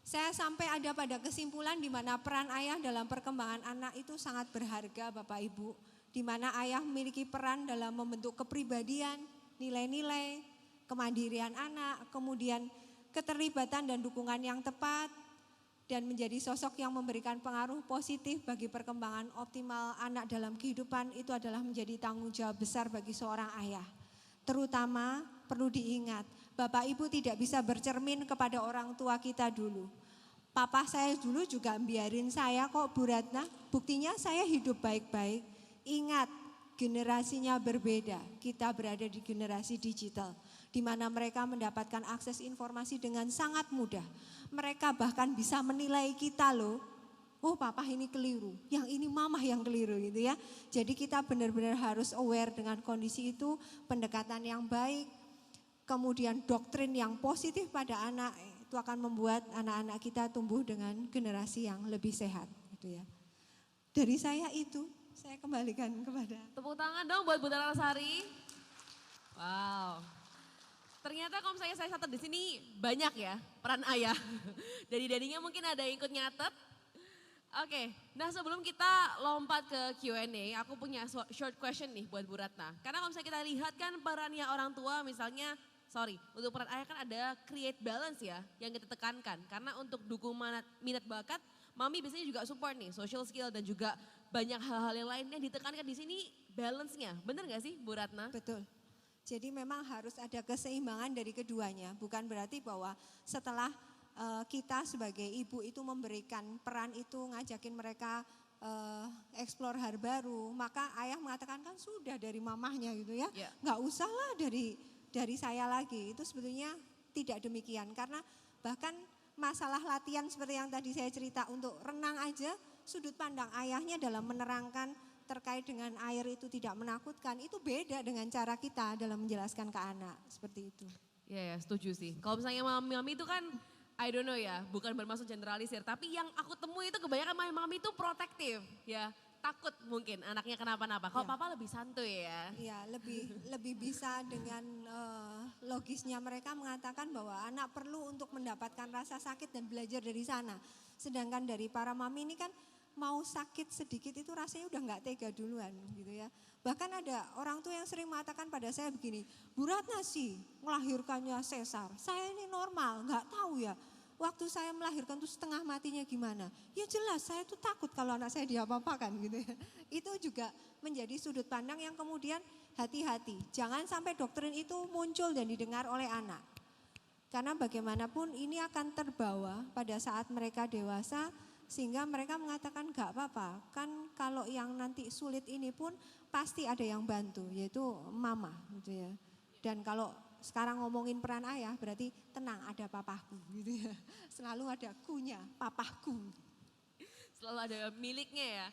saya sampai ada pada kesimpulan di mana peran ayah dalam perkembangan anak itu sangat berharga Bapak Ibu. Di mana ayah memiliki peran dalam membentuk kepribadian, nilai-nilai, kemandirian anak, kemudian keterlibatan dan dukungan yang tepat, dan menjadi sosok yang memberikan pengaruh positif bagi perkembangan optimal anak dalam kehidupan itu adalah menjadi tanggung jawab besar bagi seorang ayah. Terutama perlu diingat, Bapak Ibu tidak bisa bercermin kepada orang tua kita dulu. Papa saya dulu juga biarin saya kok Bu Ratna, buktinya saya hidup baik-baik. Ingat, generasinya berbeda, kita berada di generasi digital, di mana mereka mendapatkan akses informasi dengan sangat mudah. Mereka bahkan bisa menilai kita loh, oh papa ini keliru, yang ini mama yang keliru gitu ya. Jadi kita benar-benar harus aware dengan kondisi itu, pendekatan yang baik, kemudian doktrin yang positif pada anak, itu akan membuat anak-anak kita tumbuh dengan generasi yang lebih sehat gitu ya. Dari saya itu, saya kembalikan kepada. Tepuk tangan dong buat Bu Ratnasari. Wow. Ternyata kalau misalnya saya catat di sini banyak ya peran ayah. Dari-dadinya mungkin ada yang ikut nyatet. Oke, nah sebelum kita lompat ke Q&A, aku punya short question nih buat Bu Ratna. Karena kalau misalnya kita lihat kan perannya orang tua misalnya, untuk peran ayah kan ada create balance ya yang kita tekankan. Karena untuk dukung minat bakat, mami biasanya juga support nih, social skill dan juga banyak hal-hal yang lain yang ditekankan di sini balance-nya. Bener gak sih Bu Ratna? Betul. Jadi memang harus ada keseimbangan dari keduanya. Bukan berarti bahwa setelah kita sebagai ibu itu memberikan peran itu, ngajakin mereka explore hal baru, maka ayah mengatakan kan sudah dari mamahnya gitu ya. Yeah. Nggak usah lah dari saya lagi. Itu sebetulnya tidak demikian. Karena bahkan masalah latihan seperti yang tadi saya cerita untuk renang aja, sudut pandang ayahnya dalam menerangkan terkait dengan air itu tidak menakutkan, itu beda dengan cara kita dalam menjelaskan ke anak, seperti itu. Ya, setuju sih. Kalau misalnya mami itu kan, I don't know ya, bukan bermaksud generalisir, tapi yang aku temui itu kebanyakan mami itu protektif ya. Takut mungkin anaknya kenapa-napa. Kalau papa lebih santuy ya. Iya, lebih bisa dengan logisnya mereka mengatakan bahwa anak perlu untuk mendapatkan rasa sakit dan belajar dari sana. Sedangkan dari para mami ini kan mau sakit sedikit itu rasanya udah nggak tega duluan gitu ya. Bahkan ada orang tua yang sering mengatakan pada saya begini, Bu Ratna sih melahirkannya sesar, saya ini normal, nggak tahu ya. Waktu saya melahirkan tuh setengah matinya gimana? Ya jelas saya tuh takut kalau anak saya diapa-apakan gitu ya. Itu juga menjadi sudut pandang yang kemudian hati-hati. Jangan sampai doktrin itu muncul dan didengar oleh anak. Karena bagaimanapun ini akan terbawa pada saat mereka dewasa sehingga mereka mengatakan gak apa-apa. Kan kalau yang nanti sulit ini pun pasti ada yang bantu yaitu mama gitu ya. Dan kalau sekarang ngomongin peran ayah berarti tenang ada papaku gitu ya. Selalu ada kunya, papaku. Selalu ada miliknya ya.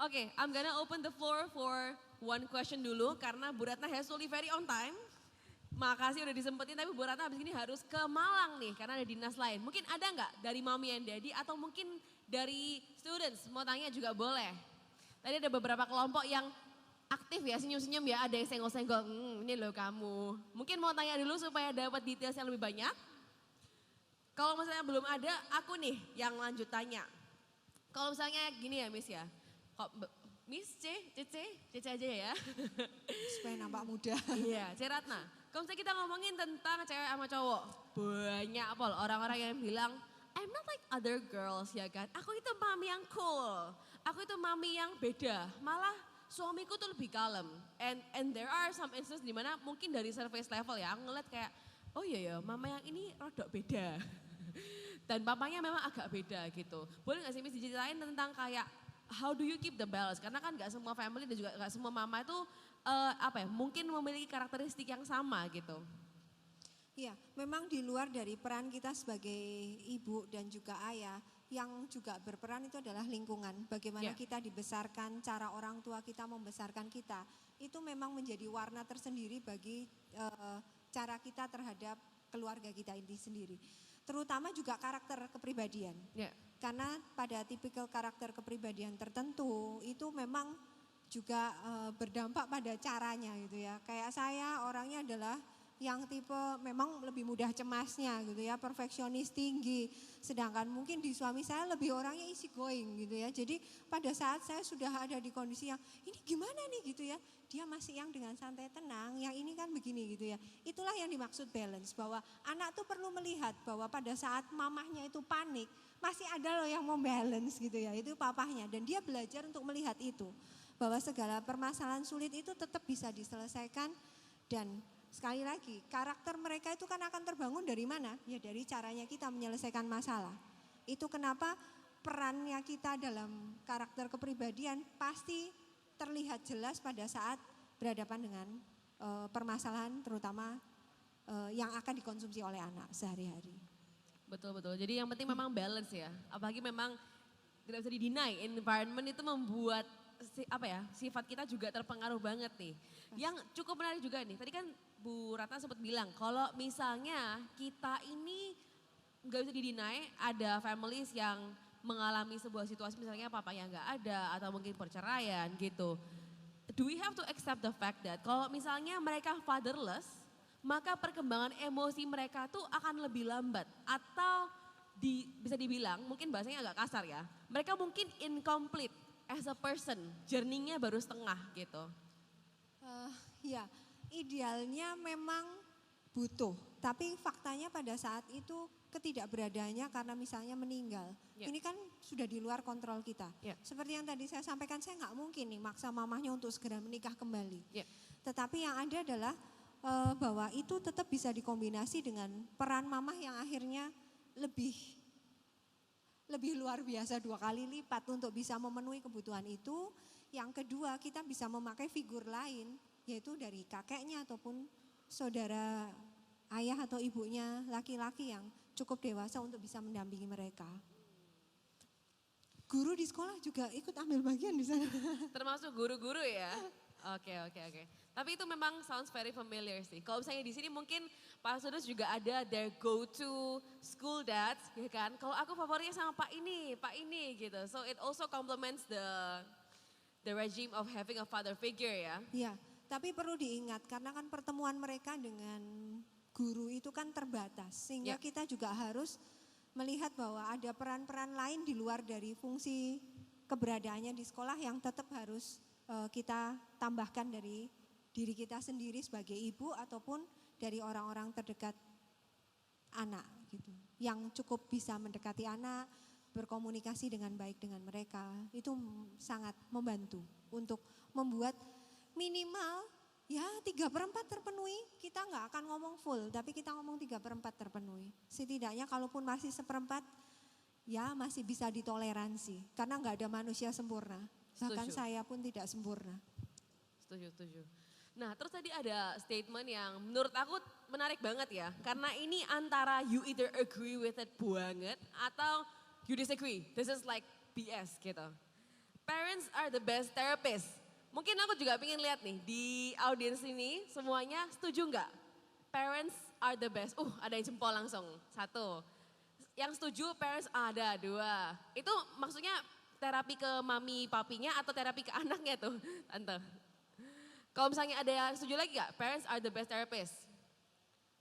Oke, I'm gonna open the floor for one question dulu karena Bu Ratna has to leave very on time. Makasih udah disempetin tapi Bu Ratna habis ini harus ke Malang nih karena ada dinas lain. Mungkin ada nggak dari Mami and Daddy atau mungkin dari students mau tanya juga boleh. Tadi ada beberapa kelompok yang aktif ya, senyum-senyum ya, ada yang senggol-senggol, ini loh kamu. Mungkin mau tanya dulu supaya dapat details yang lebih banyak. Kalau misalnya belum ada, aku nih yang lanjut tanya. Kalau misalnya gini ya Miss ya, kok Miss Cece aja ya. Supaya nampak muda. Iya, C. Ratna. Kalau misalnya kita ngomongin tentang cewek sama cowok, banyak Pol orang-orang yang bilang, I'm not like other girls ya kan. Aku itu mami yang cool, aku itu mami yang beda. Malah suamiku tuh lebih kalem. And there are some instances di mana mungkin dari surface level ya, aku ngeliat kayak, oh iya ya mama yang ini rodok beda. Dan papanya memang agak beda gitu. Boleh gak sih Miss diceritain tentang kayak, how do you keep the balance? Karena kan gak semua family dan juga gak semua mama itu mungkin memiliki karakteristik yang sama gitu. Iya, memang di luar dari peran kita sebagai ibu dan juga ayah, yang juga berperan itu adalah lingkungan. Bagaimana kita dibesarkan, cara orang tua kita membesarkan kita, itu memang menjadi warna tersendiri bagi cara kita terhadap keluarga kita ini sendiri. Terutama juga karakter kepribadian. Karena pada tipikal karakter kepribadian tertentu itu memang juga berdampak pada caranya gitu ya. Kayak saya orangnya adalah yang tipe memang lebih mudah cemasnya gitu ya, perfeksionis tinggi. Sedangkan mungkin di suami saya lebih orangnya easy going gitu ya. Jadi pada saat saya sudah ada di kondisi yang ini gimana nih gitu ya, dia masih yang dengan santai tenang, yang ini kan begini gitu ya. Itulah yang dimaksud balance, bahwa anak tuh perlu melihat bahwa pada saat mamahnya itu panik, masih ada loh yang mau balance gitu ya, itu papahnya. Dan dia belajar untuk melihat itu, bahwa segala permasalahan sulit itu tetap bisa diselesaikan. Dan sekali lagi, karakter mereka itu kan akan terbangun dari mana? Ya dari caranya kita menyelesaikan masalah. Itu kenapa perannya kita dalam karakter kepribadian pasti terlihat jelas pada saat berhadapan dengan permasalahan terutama yang akan dikonsumsi oleh anak sehari-hari. Betul-betul, jadi yang penting memang balance ya. Apalagi memang tidak bisa di-deny, environment itu membuat sifat kita juga terpengaruh banget nih. Yang cukup menarik juga nih, tadi kan Bu Ratna sempat bilang kalau misalnya kita ini nggak bisa di-deny, ada families yang mengalami sebuah situasi misalnya papanya nggak ada atau mungkin perceraian gitu. Do we have to accept the fact that kalau misalnya mereka fatherless, maka perkembangan emosi mereka tuh akan lebih lambat atau bisa dibilang mungkin bahasanya agak kasar ya, mereka mungkin incomplete as a person, journey-nya baru setengah gitu. Ya, idealnya memang butuh, tapi faktanya pada saat itu ketidakberadaannya karena misalnya meninggal. Ya. Ini kan sudah di luar kontrol kita. Ya. Seperti yang tadi saya sampaikan, saya nggak mungkin nih maksa mamahnya untuk segera menikah kembali. Ya. Tetapi yang ada adalah bahwa itu tetap bisa dikombinasi dengan peran mamah yang akhirnya lebih luar biasa 2 kali lipat untuk bisa memenuhi kebutuhan itu. Yang kedua, kita bisa memakai figur lain, yaitu dari kakeknya ataupun saudara ayah atau ibunya laki-laki yang cukup dewasa untuk bisa mendampingi mereka. Guru di sekolah juga ikut ambil bagian di sana. Termasuk guru-guru ya? Oke. Tapi itu memang sounds very familiar sih. Kalau misalnya di sini mungkin Pak Sudus juga ada their go-to school dads, ya kan? Kalau aku favoritnya sama Pak ini gitu. So it also complements the regime of having a father figure ya. Iya, tapi perlu diingat karena kan pertemuan mereka dengan guru itu kan terbatas. Sehingga kita juga harus melihat bahwa ada peran-peran lain di luar dari fungsi keberadaannya di sekolah yang tetap harus kita tambahkan dari diri kita sendiri sebagai ibu ataupun dari orang-orang terdekat anak gitu. Yang cukup bisa mendekati anak, berkomunikasi dengan baik dengan mereka. Itu sangat membantu untuk membuat minimal ya 3/4 terpenuhi. Kita nggak akan ngomong full, tapi kita ngomong 3/4 terpenuhi. Setidaknya kalaupun masih 1/4 ya masih bisa ditoleransi. Karena nggak ada manusia sempurna. Bahkan saya pun tidak sempurna. Setuju. Nah terus tadi ada statement yang menurut aku menarik banget ya. Karena ini antara you either agree with it banget atau you disagree. This is like BS gitu. Parents are the best therapist. Mungkin aku juga pengen lihat nih di audiens ini semuanya setuju nggak? Parents are the best. Ada yang jempol langsung. 1. Yang setuju parents ada 2. Itu maksudnya terapi ke mami papinya atau terapi ke anaknya tuh tante? Kalau misalnya ada yang setuju lagi gak? Parents are the best therapist.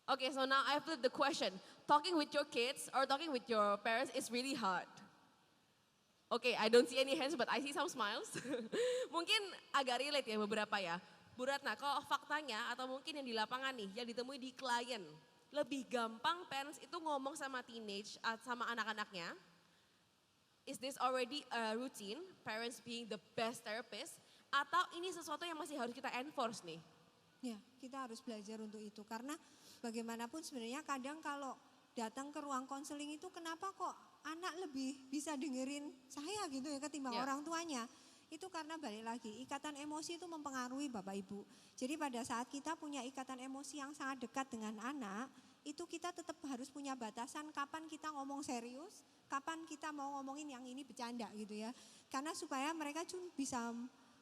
Okay, so now I flip the question. Talking with your kids or talking with your parents is really hard. Okay, I don't see any hands but I see some smiles. Mungkin agak relate ya beberapa ya. Bu Ratna, kalau faktanya atau mungkin yang di lapangan nih, yang ditemui di klien. Lebih gampang parents itu ngomong sama teenage, sama anak-anaknya. Is this already a routine, parents being the best therapist? Atau ini sesuatu yang masih harus kita enforce nih? Ya, kita harus belajar untuk itu. Karena bagaimanapun sebenarnya kadang kalau datang ke ruang konseling itu kenapa kok anak lebih bisa dengerin saya gitu ya ketimbang orang tuanya. Itu karena balik lagi, ikatan emosi itu mempengaruhi Bapak Ibu. Jadi pada saat kita punya ikatan emosi yang sangat dekat dengan anak, itu kita tetap harus punya batasan kapan kita ngomong serius, kapan kita mau ngomongin yang ini bercanda gitu ya. Karena supaya mereka bisa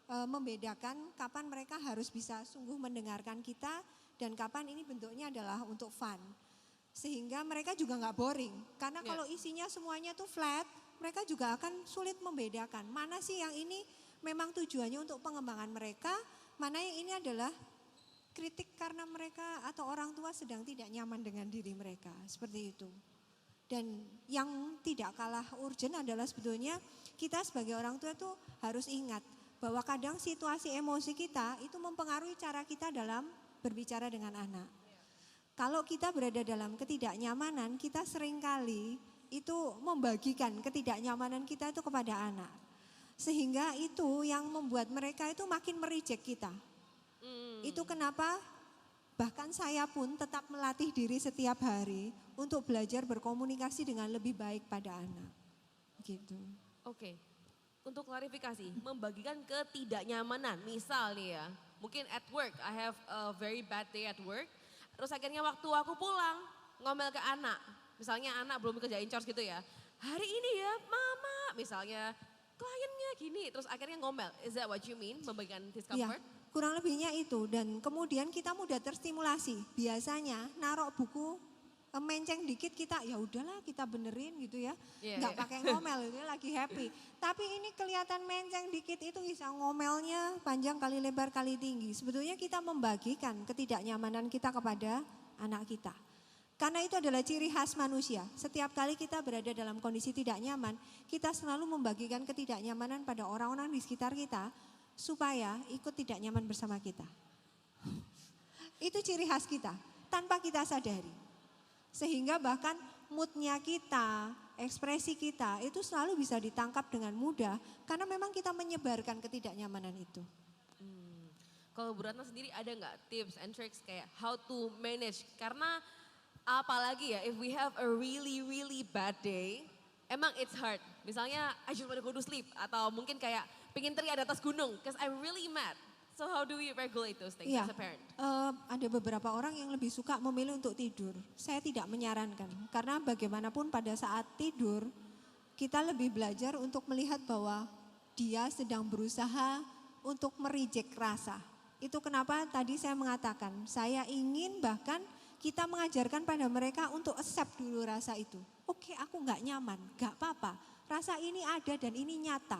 membedakan kapan mereka harus bisa sungguh mendengarkan kita dan kapan ini bentuknya adalah untuk fun. Sehingga mereka juga nggak boring. Karena kalau isinya semuanya tuh flat, mereka juga akan sulit membedakan. Mana sih yang ini memang tujuannya untuk pengembangan mereka, mana yang ini adalah kritik karena mereka atau orang tua sedang tidak nyaman dengan diri mereka, seperti itu. Dan yang tidak kalah urgent adalah sebetulnya kita sebagai orang tua itu harus ingat bahwa kadang situasi emosi kita itu mempengaruhi cara kita dalam berbicara dengan anak. Kalau kita berada dalam ketidaknyamanan, kita seringkali itu membagikan ketidaknyamanan kita itu kepada anak. Sehingga itu yang membuat mereka itu makin mereject kita. Itu kenapa bahkan saya pun tetap melatih diri setiap hari untuk belajar berkomunikasi dengan lebih baik pada anak. Gitu. Oke, untuk klarifikasi, membagikan ketidaknyamanan, misal nih ya, mungkin at work, I have a very bad day at work, terus akhirnya waktu aku pulang, ngomel ke anak, misalnya anak belum kerjain chores gitu ya, hari ini ya mama, misalnya kliennya gini, terus akhirnya ngomel, is that what you mean, membagikan discomfort? Ya, kurang lebihnya itu, dan kemudian kita mudah terstimulasi, biasanya narok buku menceng dikit kita ya udahlah kita benerin gitu ya, nggak pakai ngomel itu lagi happy. Tapi ini kelihatan menceng dikit itu bisa ngomelnya panjang kali lebar kali tinggi. Sebetulnya kita membagikan ketidaknyamanan kita kepada anak kita. Karena itu adalah ciri khas manusia. Setiap kali kita berada dalam kondisi tidak nyaman, kita selalu membagikan ketidaknyamanan pada orang-orang di sekitar kita supaya ikut tidak nyaman bersama kita. Itu ciri khas kita tanpa kita sadari. Sehingga bahkan moodnya kita, ekspresi kita itu selalu bisa ditangkap dengan mudah karena memang kita menyebarkan ketidaknyamanan itu. Kalau Bu Ratna sendiri ada nggak tips and tricks kayak how to manage? Karena apalagi ya if we have a really really bad day, emang it's hard. Misalnya I just want to go to sleep atau mungkin kayak pengen teriak di atas gunung because I'm really mad. So how do we regulate those things as a parent? Ada beberapa orang yang lebih suka memilih untuk tidur. Saya tidak menyarankan karena bagaimanapun pada saat tidur kita lebih belajar untuk melihat bahwa dia sedang berusaha untuk mereject rasa. Itu kenapa tadi saya mengatakan saya ingin bahkan kita mengajarkan pada mereka untuk accept dulu rasa itu. Oke, aku nggak nyaman, nggak apa-apa. Rasa ini ada dan ini nyata.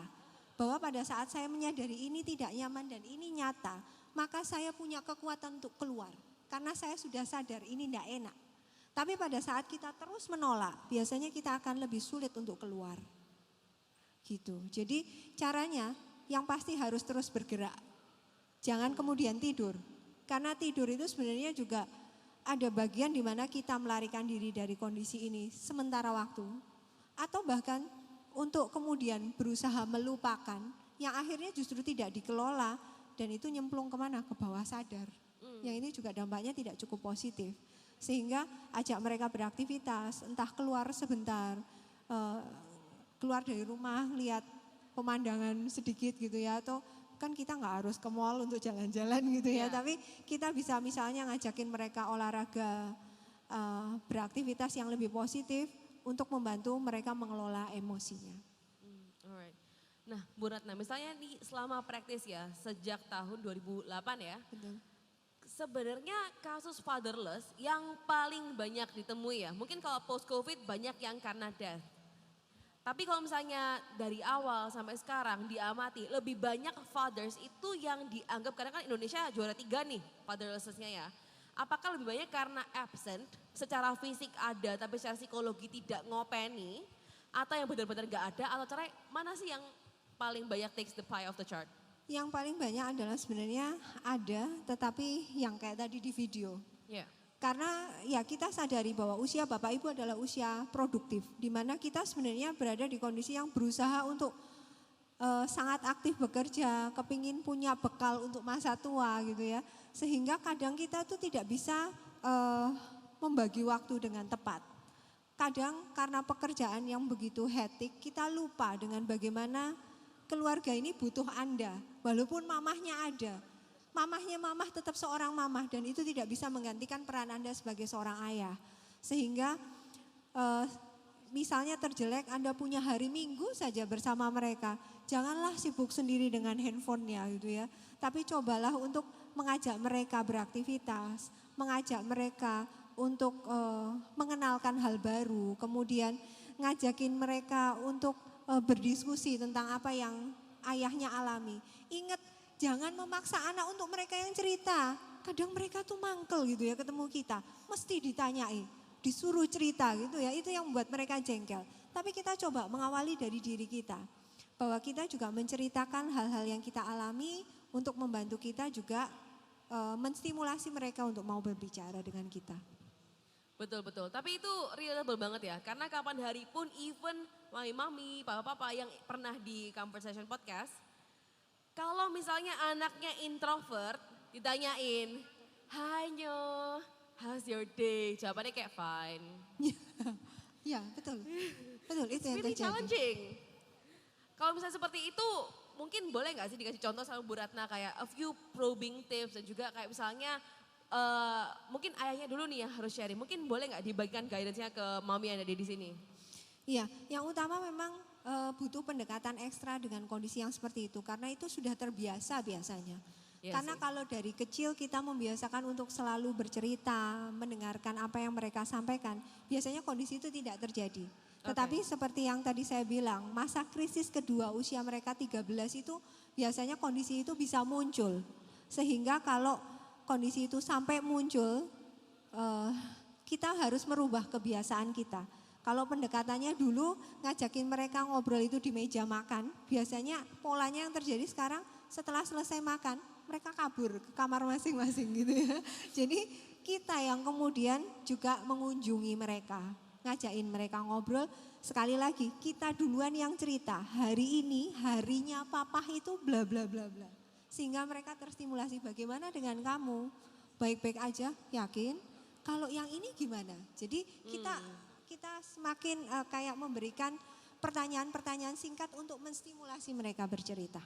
Bahwa pada saat saya menyadari ini tidak nyaman dan ini nyata, maka saya punya kekuatan untuk keluar. Karena saya sudah sadar ini tidak enak. Tapi pada saat kita terus menolak, biasanya kita akan lebih sulit untuk keluar. Gitu. Jadi caranya yang pasti harus terus bergerak. Jangan kemudian tidur. Karena tidur itu sebenarnya juga ada bagian di mana kita melarikan diri dari kondisi ini sementara waktu. Atau bahkan untuk kemudian berusaha melupakan yang akhirnya justru tidak dikelola dan itu nyemplung kemana? Ke bawah sadar. Yang ini juga dampaknya tidak cukup positif. Sehingga ajak mereka beraktivitas, entah keluar sebentar, keluar dari rumah, lihat pemandangan sedikit gitu ya, atau kan kita nggak harus ke mall untuk jalan-jalan gitu ya, tapi kita bisa misalnya ngajakin mereka olahraga, beraktivitas yang lebih positif, untuk membantu mereka mengelola emosinya. Alright. Nah Bu Ratna, misalnya nih selama praktis ya, sejak tahun 2008 ya. Betul. Sebenarnya kasus fatherless yang paling banyak ditemui ya, mungkin kalau post covid banyak yang karena death. Tapi kalau misalnya dari awal sampai sekarang diamati, lebih banyak fathers itu yang dianggap, karena kan Indonesia juara 3 nih fatherlessnya ya. Apakah lebih banyak karena absent, secara fisik ada tapi secara psikologi tidak ngopeni, atau yang benar-benar gak ada, atau cara mana sih yang paling banyak takes the pie of the chart? Yang paling banyak adalah sebenarnya ada, tetapi yang kayak tadi di video. Yeah. Karena ya kita sadari bahwa usia Bapak Ibu adalah usia produktif, di mana kita sebenarnya berada di kondisi yang berusaha untuk sangat aktif bekerja, kepingin punya bekal untuk masa tua gitu ya. Sehingga kadang kita tuh tidak bisa membagi waktu dengan tepat. Kadang karena pekerjaan yang begitu hektik, kita lupa dengan bagaimana keluarga ini butuh Anda. Walaupun mamahnya ada, mamahnya mamah tetap seorang mamah dan itu tidak bisa menggantikan peran Anda sebagai seorang ayah. Sehingga misalnya terjelek Anda punya hari Minggu saja bersama mereka, janganlah sibuk sendiri dengan handphonenya gitu ya. Tapi cobalah untuk mengajak mereka beraktivitas, mengajak mereka untuk mengenalkan hal baru, kemudian ngajakin mereka untuk berdiskusi tentang apa yang ayahnya alami. Ingat, jangan memaksa anak untuk mereka yang cerita. kadang mereka tuh mangkel gitu ya ketemu kita, mesti ditanyai, disuruh cerita gitu ya, itu yang membuat mereka jengkel. Tapi kita coba mengawali dari diri kita, bahwa kita juga menceritakan hal-hal yang kita alami untuk membantu kita juga menstimulasi mereka untuk mau berbicara dengan kita. Betul. Tapi itu relatable banget ya. Karena kapan hari pun even mami-mami, papa-papa yang pernah di Conversation Podcast. Kalau misalnya anaknya introvert, ditanyain, "Hi Nyo, how's your day?" Jawabannya kayak fine. Ya betul, betul itu yang Really terjadi. challenging. Kalau misalnya seperti itu, mungkin boleh nggak sih dikasih contoh sama Bu Ratna kayak a few probing tips dan juga kayak misalnya mungkin ayahnya dulu nih yang harus sharing. Mungkin boleh nggak dibagikan guidance-nya ke mami yang ada di sini? Iya, yang utama memang butuh pendekatan ekstra dengan kondisi yang seperti itu karena itu sudah terbiasa biasanya. Iya Karena sih. kalau dari kecil kita membiasakan untuk selalu bercerita, mendengarkan apa yang mereka sampaikan, biasanya kondisi itu tidak terjadi. Tetapi seperti yang tadi saya bilang, masa krisis kedua usia mereka 13 itu biasanya kondisi itu bisa muncul. Sehingga kalau kondisi itu sampai muncul, kita harus merubah kebiasaan kita. Kalau pendekatannya dulu ngajakin mereka ngobrol itu di meja makan, biasanya polanya yang terjadi sekarang setelah selesai makan, mereka kabur ke kamar masing-masing gitu ya. Jadi kita yang kemudian juga mengunjungi mereka, ngajakin mereka ngobrol. Sekali lagi kita duluan yang cerita, hari ini harinya papa itu bla bla bla bla. Sehingga mereka terstimulasi, bagaimana dengan kamu? Baik-baik aja, yakin? Kalau yang ini gimana? Jadi kita semakin kayak memberikan pertanyaan-pertanyaan singkat untuk menstimulasi mereka bercerita.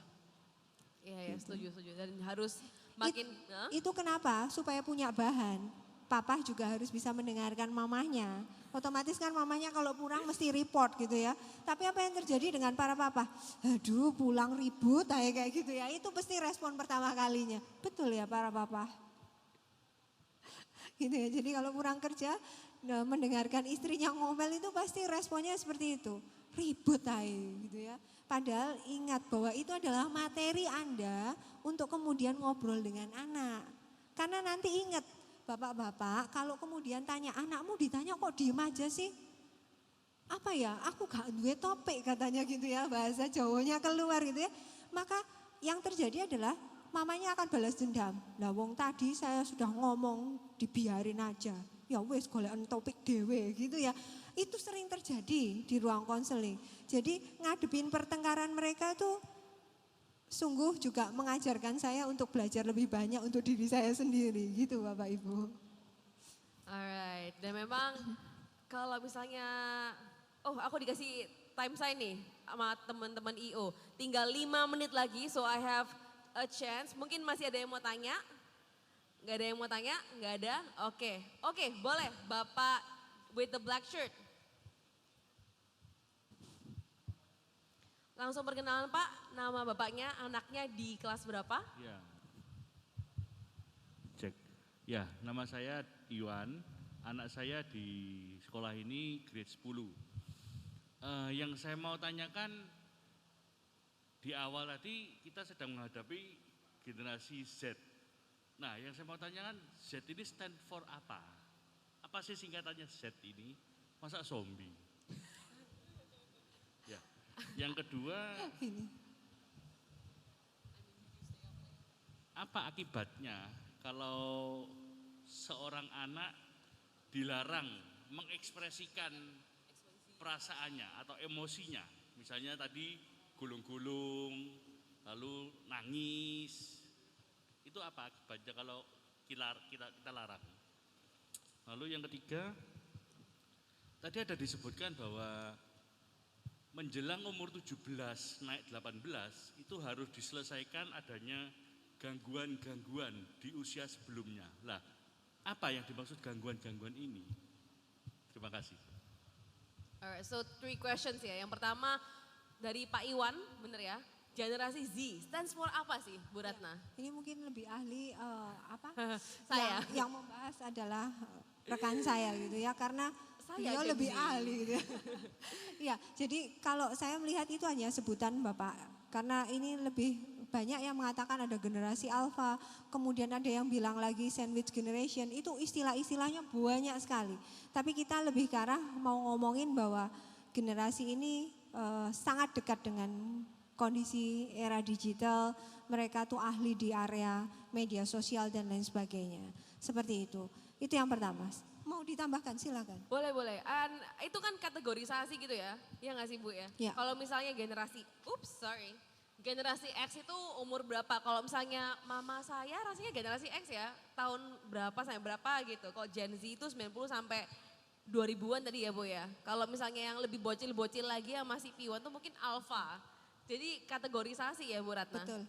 Iya, setuju. Dan harus makin... Itu kenapa? Supaya punya bahan. Papa juga harus bisa mendengarkan mamahnya. Otomatis kan mamanya kalau pulang mesti report gitu ya. Tapi apa yang terjadi dengan para papa? Aduh pulang ribut kayak gitu ya. Itu pasti respon pertama kalinya. Betul ya para papa? Gitu ya. Jadi kalau pulang kerja mendengarkan istrinya ngomel itu pasti responnya seperti itu. Ribut gitu ya. Padahal ingat bahwa itu adalah materi Anda untuk kemudian ngobrol dengan anak. Karena nanti ingat bapak-bapak kalau kemudian tanya anakmu ditanya kok diem aja sih? Apa ya aku gak duwe topik katanya gitu ya, bahasa Jawanya keluar gitu ya. Maka yang terjadi adalah mamanya akan balas dendam. Lah wong tadi saya sudah ngomong dibiarin aja. Ya wes golekan topik dewe gitu ya. Itu sering terjadi di ruang konseling. Jadi ngadepin pertengkaran mereka tuh sungguh juga mengajarkan saya untuk belajar lebih banyak untuk diri saya sendiri gitu Bapak Ibu. Alright, dan memang kalau misalnya, aku dikasih time sign nih sama teman-teman IO. Tinggal 5 menit lagi, so I have a chance. Mungkin masih ada yang mau tanya? Gak ada yang mau tanya? Gak ada? Oke, boleh Bapak with the black shirt. Langsung perkenalan Pak, nama Bapaknya, anaknya di kelas berapa? Ya. Cek. Ya, nama saya Iwan. Anak saya di sekolah ini grade 10. Yang saya mau tanyakan, di awal tadi kita sedang menghadapi generasi Z. Nah, yang saya mau tanyakan, Z ini stand for apa? Apa sih singkatannya Z ini? Masa zombie? Ya. Yang kedua, apa akibatnya kalau seorang anak dilarang mengekspresikan perasaannya atau emosinya? Misalnya tadi gulung-gulung, lalu nangis. Itu apa akibatnya kalau kita larang? Lalu yang ketiga, tadi ada disebutkan bahwa menjelang umur 17 naik 18 itu harus diselesaikan adanya gangguan-gangguan di usia sebelumnya. Lah, apa yang dimaksud gangguan-gangguan ini? Terima kasih. Alright, so 3 questions ya. Yang pertama dari Pak Iwan, bener ya? Generasi Z, stands for apa sih Bu Ratna? Ini mungkin lebih ahli Saya. Yang membahas adalah rekan saya gitu ya karena beliau Gen lebih Z. ahli gitu ya. Ya, jadi kalau saya melihat itu hanya sebutan Bapak karena ini lebih banyak yang mengatakan ada generasi alpha, kemudian ada yang bilang lagi sandwich generation, itu istilah-istilahnya banyak sekali. Tapi kita lebih ke arah mau ngomongin bahwa generasi ini sangat dekat dengan kondisi era digital, mereka tuh ahli di area media sosial dan lain sebagainya. Seperti itu. Itu yang pertama. Mau ditambahkan silakan. Boleh. Itu kan kategorisasi gitu ya, ya nggak sih Bu ya? Ya. Kalau misalnya generasi X itu umur berapa? Kalau misalnya mama saya rasanya generasi X ya, tahun berapa sampai berapa gitu. Kalau Gen Z itu 90 sampai 2000-an tadi ya Bu ya. Kalau misalnya yang lebih bocil-bocil lagi yang masih P1 tuh mungkin alpha. Jadi kategorisasi ya Bu Ratna. Betul.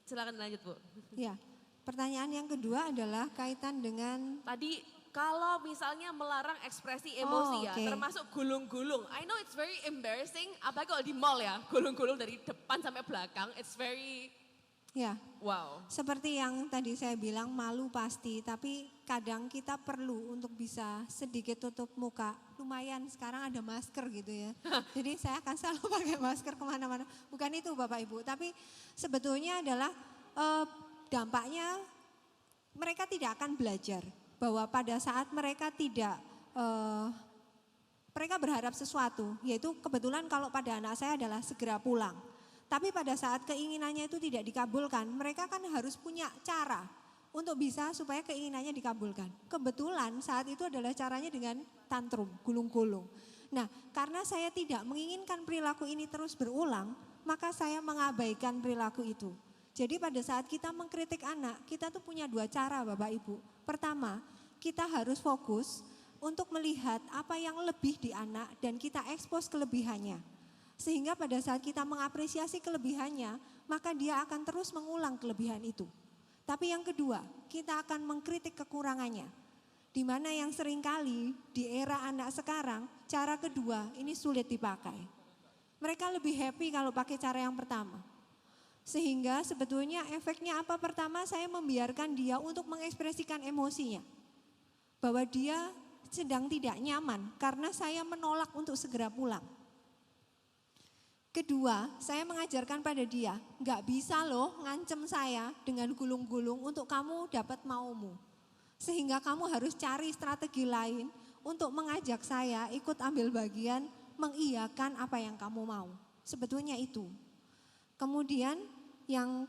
Silakan lanjut Bu. Ya. Pertanyaan yang kedua adalah kaitan dengan Tadi kalau misalnya melarang ekspresi emosi ya, oke. termasuk gulung-gulung. I know it's very embarrassing, apalagi kalau di mall ya, gulung-gulung dari depan sampai belakang, it's very ya. wow. Seperti yang tadi saya bilang, malu pasti, tapi kadang kita perlu untuk bisa sedikit tutup muka. Lumayan sekarang ada masker gitu ya. Jadi saya akan selalu pakai masker kemana-mana. Bukan itu Bapak Ibu, tapi sebetulnya adalah dampaknya mereka tidak akan belajar. Bahwa pada saat mereka mereka berharap sesuatu, yaitu kebetulan kalau pada anak saya adalah segera pulang. Tapi pada saat keinginannya itu tidak dikabulkan, mereka kan harus punya cara untuk bisa supaya keinginannya dikabulkan. Kebetulan saat itu adalah caranya dengan tantrum, gulung-gulung. Nah, karena saya tidak menginginkan perilaku ini terus berulang, maka saya mengabaikan perilaku itu. Jadi pada saat kita mengkritik anak, kita tuh punya dua cara Bapak Ibu. Pertama, kita harus fokus untuk melihat apa yang lebih di anak dan kita ekspos kelebihannya. Sehingga pada saat kita mengapresiasi kelebihannya, maka dia akan terus mengulang kelebihan itu. Tapi yang kedua, kita akan mengkritik kekurangannya. Di mana yang seringkali di era anak sekarang, cara kedua ini sulit dipakai. Mereka lebih happy kalau pakai cara yang pertama. Sehingga sebetulnya efeknya apa? Pertama, saya membiarkan dia untuk mengekspresikan emosinya. Bahwa dia sedang tidak nyaman karena saya menolak untuk segera pulang. Kedua, saya mengajarkan pada dia, nggak bisa loh ngancem saya dengan gulung-gulung untuk kamu dapat maumu. Sehingga kamu harus cari strategi lain untuk mengajak saya ikut ambil bagian mengiyakan apa yang kamu mau. Sebetulnya itu. Kemudian yang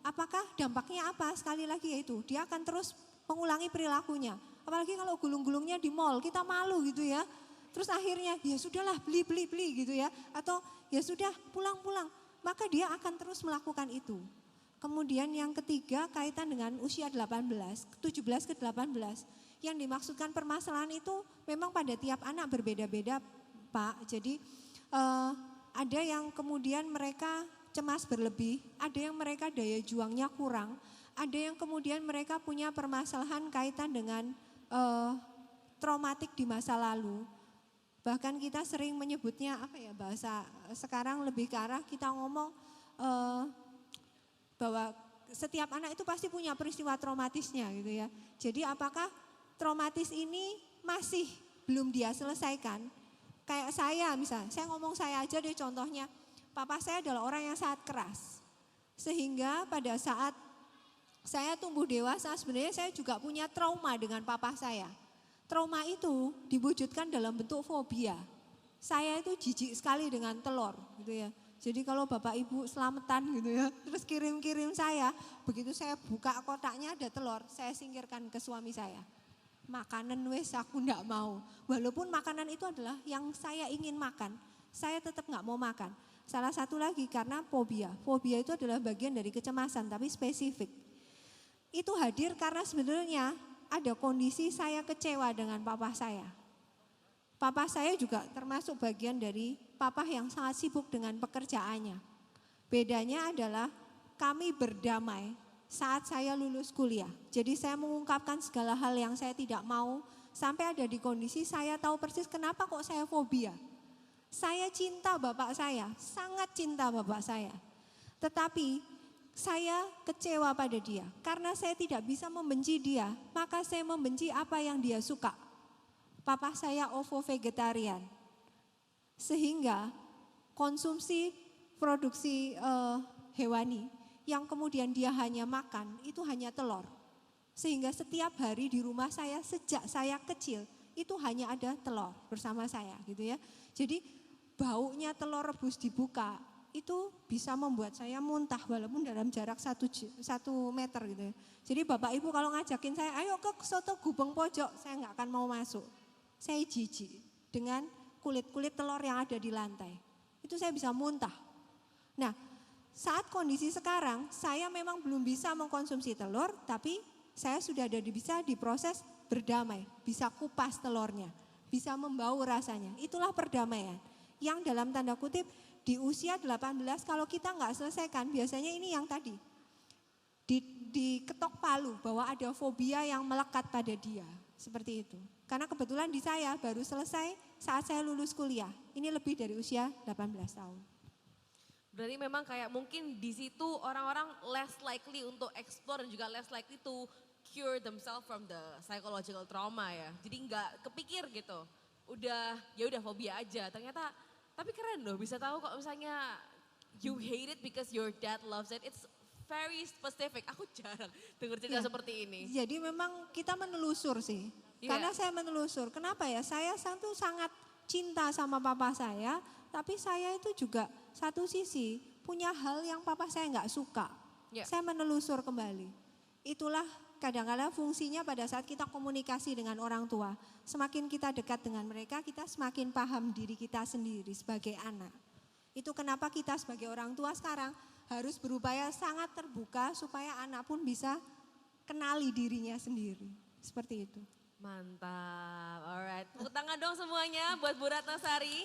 apakah dampaknya apa? Sekali lagi yaitu dia akan terus mengulangi perilakunya. Apalagi kalau gulung-gulungnya di mall, kita malu gitu ya. Terus akhirnya ya sudahlah beli gitu ya. Atau ya sudah pulang. Maka dia akan terus melakukan itu. Kemudian yang ketiga kaitan dengan usia 17 ke 18. Yang dimaksudkan permasalahan itu memang pada tiap anak berbeda-beda Pak. Jadi ada yang kemudian mereka cemas berlebih, ada yang mereka daya juangnya kurang, ada yang kemudian mereka punya permasalahan kaitan dengan traumatik di masa lalu. Bahkan kita sering menyebutnya bahasa sekarang lebih ke arah kita ngomong bahwa setiap anak itu pasti punya peristiwa traumatisnya gitu ya. Jadi apakah traumatis ini masih belum dia selesaikan? Kayak saya misalnya, saya ngomong saya aja deh contohnya. Papa saya adalah orang yang sangat keras. Sehingga pada saat saya tumbuh dewasa sebenarnya saya juga punya trauma dengan papa saya. Trauma itu diwujudkan dalam bentuk fobia. Saya itu jijik sekali dengan telur gitu ya. Jadi kalau bapak ibu selamatan gitu ya, terus kirim-kirim saya, begitu saya buka kotaknya ada telur, saya singkirkan ke suami saya. Makanan wes aku enggak mau. Walaupun makanan itu adalah yang saya ingin makan, saya tetap enggak mau makan. Salah satu lagi karena fobia. Fobia itu adalah bagian dari kecemasan tapi spesifik. Itu hadir karena sebenarnya ada kondisi saya kecewa dengan papa saya. Papa saya juga termasuk bagian dari papa yang sangat sibuk dengan pekerjaannya. Bedanya adalah kami berdamai saat saya lulus kuliah. Jadi saya mengungkapkan segala hal yang saya tidak mau sampai ada di kondisi saya tahu persis kenapa kok saya fobia. Saya cinta bapak saya, sangat cinta bapak saya. Tetapi saya kecewa pada dia karena saya tidak bisa membenci dia, maka saya membenci apa yang dia suka. Papa saya ovo vegetarian. Sehingga konsumsi produksi hewani yang kemudian dia hanya makan itu hanya telur. Sehingga setiap hari di rumah saya sejak saya kecil itu hanya ada telur bersama saya gitu ya. Jadi baunya telur rebus dibuka itu bisa membuat saya muntah walaupun dalam jarak 1 meter gitu ya. Jadi Bapak Ibu kalau ngajakin saya ayo ke soto Gubeng Pojok, saya nggak akan mau masuk. Saya jijik dengan kulit-kulit telur yang ada di lantai. Itu saya bisa muntah. Nah, saat kondisi sekarang saya memang belum bisa mengkonsumsi telur, tapi saya sudah bisa diproses berdamai, bisa kupas telurnya, bisa membau rasanya. Itulah perdamaian. Yang dalam tanda kutip di usia 18 kalau kita nggak selesaikan, biasanya ini yang tadi. Diketok palu bahwa ada fobia yang melekat pada dia. Seperti itu. Karena kebetulan di saya baru selesai saat saya lulus kuliah. Ini lebih dari usia 18 tahun. Berarti memang kayak mungkin di situ orang-orang less likely untuk explore dan juga less likely to cure themselves from the psychological trauma ya. Jadi nggak kepikir gitu. Ya udah fobia aja. Ternyata tapi keren loh bisa tahu kok misalnya you hate it because your dad loves it. It's very specific. Aku jarang dengar cerita seperti ini. Jadi memang kita menelusur sih. Karena saya menelusur. Kenapa ya? Saya sangat cinta sama papa saya, tapi saya itu juga satu sisi punya hal yang papa saya nggak suka. Saya menelusur kembali. Itulah kadang-kadang fungsinya pada saat kita komunikasi dengan orang tua. Semakin kita dekat dengan mereka, kita semakin paham diri kita sendiri sebagai anak. Itu kenapa kita sebagai orang tua sekarang harus berupaya sangat terbuka supaya anak pun bisa kenali dirinya sendiri. Seperti itu. Mantap, alright. Tepuk tangan dong semuanya buat Bu Ratnasari.